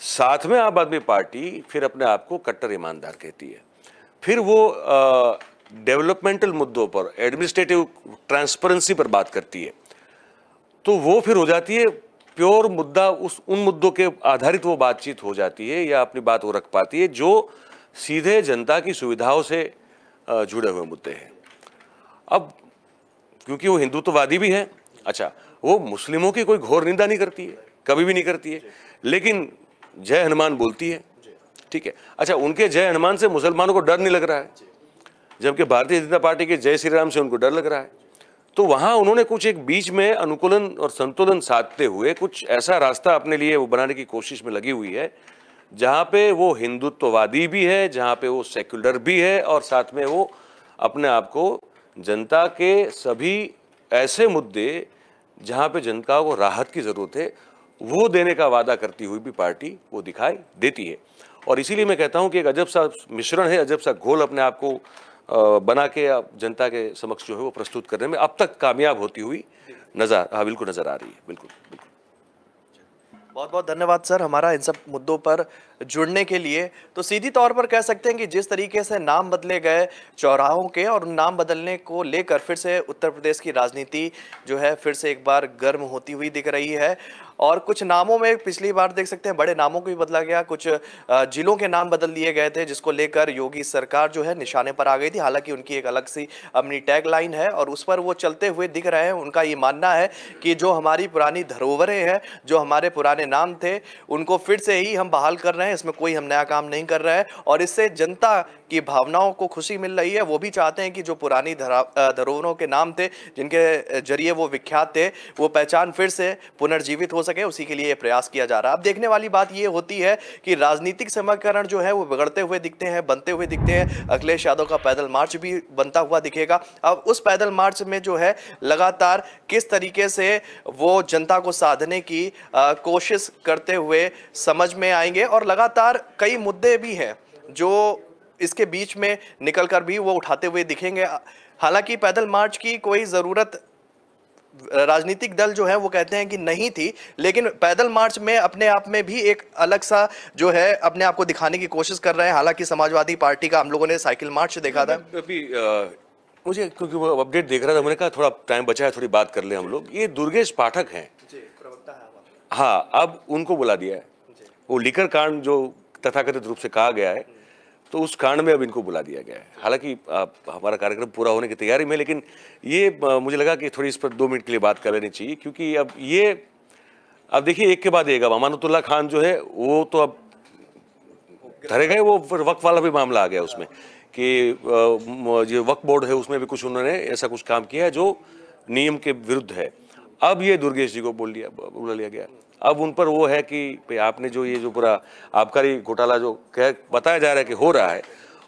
साथ में आम आदमी पार्टी फिर अपने आप को कट्टर ईमानदार कहती है। फिर वो डेवलपमेंटल मुद्दों पर, एडमिनिस्ट्रेटिव ट्रांसपेरेंसी पर बात करती है। तो वो फिर हो जाती है प्योर मुद्दा, उन मुद्दों के आधारित वो बातचीत हो जाती है या अपनी बात वो रख पाती है जो सीधे जनता की सुविधाओं से जुड़े हुए मुद्दे हैं। अब क्योंकि वो हिंदुत्ववादी भी है, अच्छा, वो मुस्लिमों की कोई घोर निंदा नहीं करती है, कभी भी नहीं करती है, लेकिन जय हनुमान बोलती है, ठीक है। अच्छा, उनके जय हनुमान से मुसलमानों को डर नहीं लग रहा है, जबकि भारतीय जनता पार्टी के जय श्री राम से उनको डर लग रहा है। तो वहां उन्होंने कुछ एक बीच में अनुकूलन और संतुलन साधते हुए कुछ ऐसा रास्ता अपने लिए वो बनाने की कोशिश में लगी हुई है, जहां पे वो हिंदुत्ववादी भी है, जहां पे वो सेक्युलर भी है, और साथ में वो अपने आप को जनता के सभी ऐसे मुद्दे जहां पे जनता को राहत की जरूरत है वो देने का वादा करती हुई भी पार्टी वो दिखाई देती है। और इसीलिए मैं कहता हूं कि एक अजब सा मिश्रण है, अजब सा घोल अपने आप को बना के जनता के समक्ष जो है वो प्रस्तुत करने में अब तक कामयाब होती हुई बिल्कुल नजर आ रही है। बिल्कुल बिल्कुल। बहुत बहुत धन्यवाद सर, हमारा इन सब मुद्दों पर जुड़ने के लिए। तो सीधी तौर पर कह सकते हैं कि जिस तरीके से नाम बदले गए चौराहों के, और उन नाम बदलने को लेकर फिर से उत्तर प्रदेश की राजनीति जो है फिर से एक बार गर्म होती हुई दिख रही है। और कुछ नामों में पिछली बार देख सकते हैं बड़े नामों को भी बदला गया, कुछ जिलों के नाम बदल दिए गए थे, जिसको लेकर योगी सरकार जो है निशाने पर आ गई थी। हालांकि उनकी एक अलग सी अपनी टैगलाइन है और उस पर वो चलते हुए दिख रहे हैं। उनका ये मानना है कि जो हमारी पुरानी धरोहरें हैं, जो हमारे पुराने नाम थे, उनको फिर से ही हम बहाल कर रहे हैं, इसमें कोई हम नया काम नहीं कर रहे हैं। और इससे जनता की भावनाओं को खुशी मिल रही है। वो भी चाहते हैं कि जो पुरानी धरोहरों के नाम थे, जिनके जरिए वो विख्यात थे, वो पहचान फिर से पुनर्जीवित हो सके, उसी के लिए प्रयास किया जा रहा है। अब देखने वाली बात ये होती है कि राजनीतिक समीकरण जो है वो बिगड़ते हुए दिखते हैं, बनते हुए दिखते हैं। अखिलेश यादव का पैदल मार्च भी बनता हुआ दिखेगा। अब उस पैदल मार्च में जो है लगातार किस तरीके से वो जनता को साधने की कोशिश करते हुए समझ में आएंगे। और लगातार कई मुद्दे भी हैं जो इसके बीच में निकलकर भी वो उठाते हुए दिखेंगे। हालांकि पैदल मार्च की कोई ज़रूरत राजनीतिक दल जो है वो कहते हैं कि नहीं थी, लेकिन पैदल मार्च में अपने आप में भी एक अलग सा जो है अपने आप को दिखाने की कोशिश कर रहे हैं। हालांकि समाजवादी पार्टी का हम लोगों ने साइकिल मार्च देखा था। अभी मुझे क्योंकि वो अपडेट देख रहा था, मैंने कहा थोड़ा टाइम बचा है, थोड़ी बात कर ले हम लोग। ये दुर्गेश पाठक हैं, हाँ, अब उनको बुला दिया है। वो लिकर कांड जो तथाकथित रूप से कहा गया है, तो उस कांड में अब इनको बुला दिया गया है। हालांकि हमारा कार्यक्रम पूरा होने की तैयारी में, लेकिन ये मुझे लगा कि थोड़ी इस पर 2 मिनट के लिए बात कर लेनी चाहिए, क्योंकि अब देखिए एक के बाद एक। अब अमानतुल्लाह खान जो है वो तो अब धरे गए, वो वक्फ वाला भी मामला आ गया उसमें कि जो वक्फ बोर्ड है उसमें भी कुछ उन्होंने ऐसा कुछ काम किया है जो नियम के विरुद्ध है। अब ये दुर्गेश जी को बुला लिया गया। अब उन पर वो है कि आपने जो ये जो पूरा आबकारी घोटाला जो बताया जा रहा है कि हो रहा है,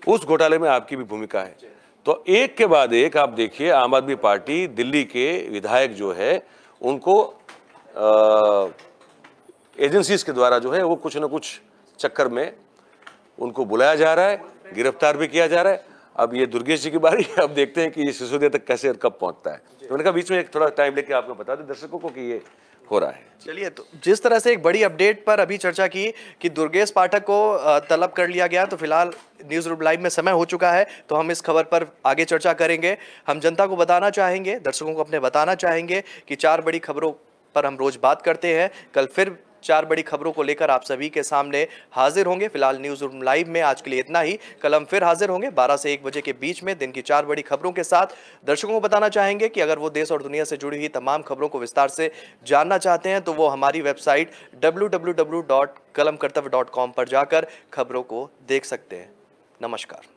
उस घोटाले में आपकी भी भूमिका है। तो एक के बाद एक आप देखिए, आम आदमी पार्टी दिल्ली के विधायक जो है उनको एजेंसीज के द्वारा जो है वो कुछ ना कुछ चक्कर में उनको बुलाया जा रहा है, गिरफ्तार भी किया जा रहा है। अब ये दुर्गेश जी की बारी है, अब देखते हैं कि ये सिसोदिया तक कैसे और कब पहुंचता है। तो मैंने कहा बीच में एक थोड़ा टाइम लेके आपको बता दें दर्शकों को कि ये हो रहा है। चलिए, तो जिस तरह से एक बड़ी अपडेट पर अभी चर्चा की कि दुर्गेश पाठक को तलब कर लिया गया, तो फिलहाल न्यूज़ रूम लाइव में समय हो चुका है, तो हम इस खबर पर आगे चर्चा करेंगे। हम जनता को बताना चाहेंगे, दर्शकों को अपने बताना चाहेंगे कि 4 बड़ी खबरों पर हम रोज बात करते हैं। कल फिर 4 बड़ी खबरों को लेकर आप सभी के सामने हाजिर होंगे। फिलहाल न्यूज़ रूम लाइव में आज के लिए इतना ही। कल हम फिर हाजिर होंगे 12 से 1 बजे के बीच में दिन की 4 बड़ी खबरों के साथ। दर्शकों को बताना चाहेंगे कि अगर वो देश और दुनिया से जुड़ी हुई तमाम खबरों को विस्तार से जानना चाहते हैं तो वो हमारी वेबसाइट www.kalamkartavya.com पर जाकर खबरों को देख सकते हैं। नमस्कार।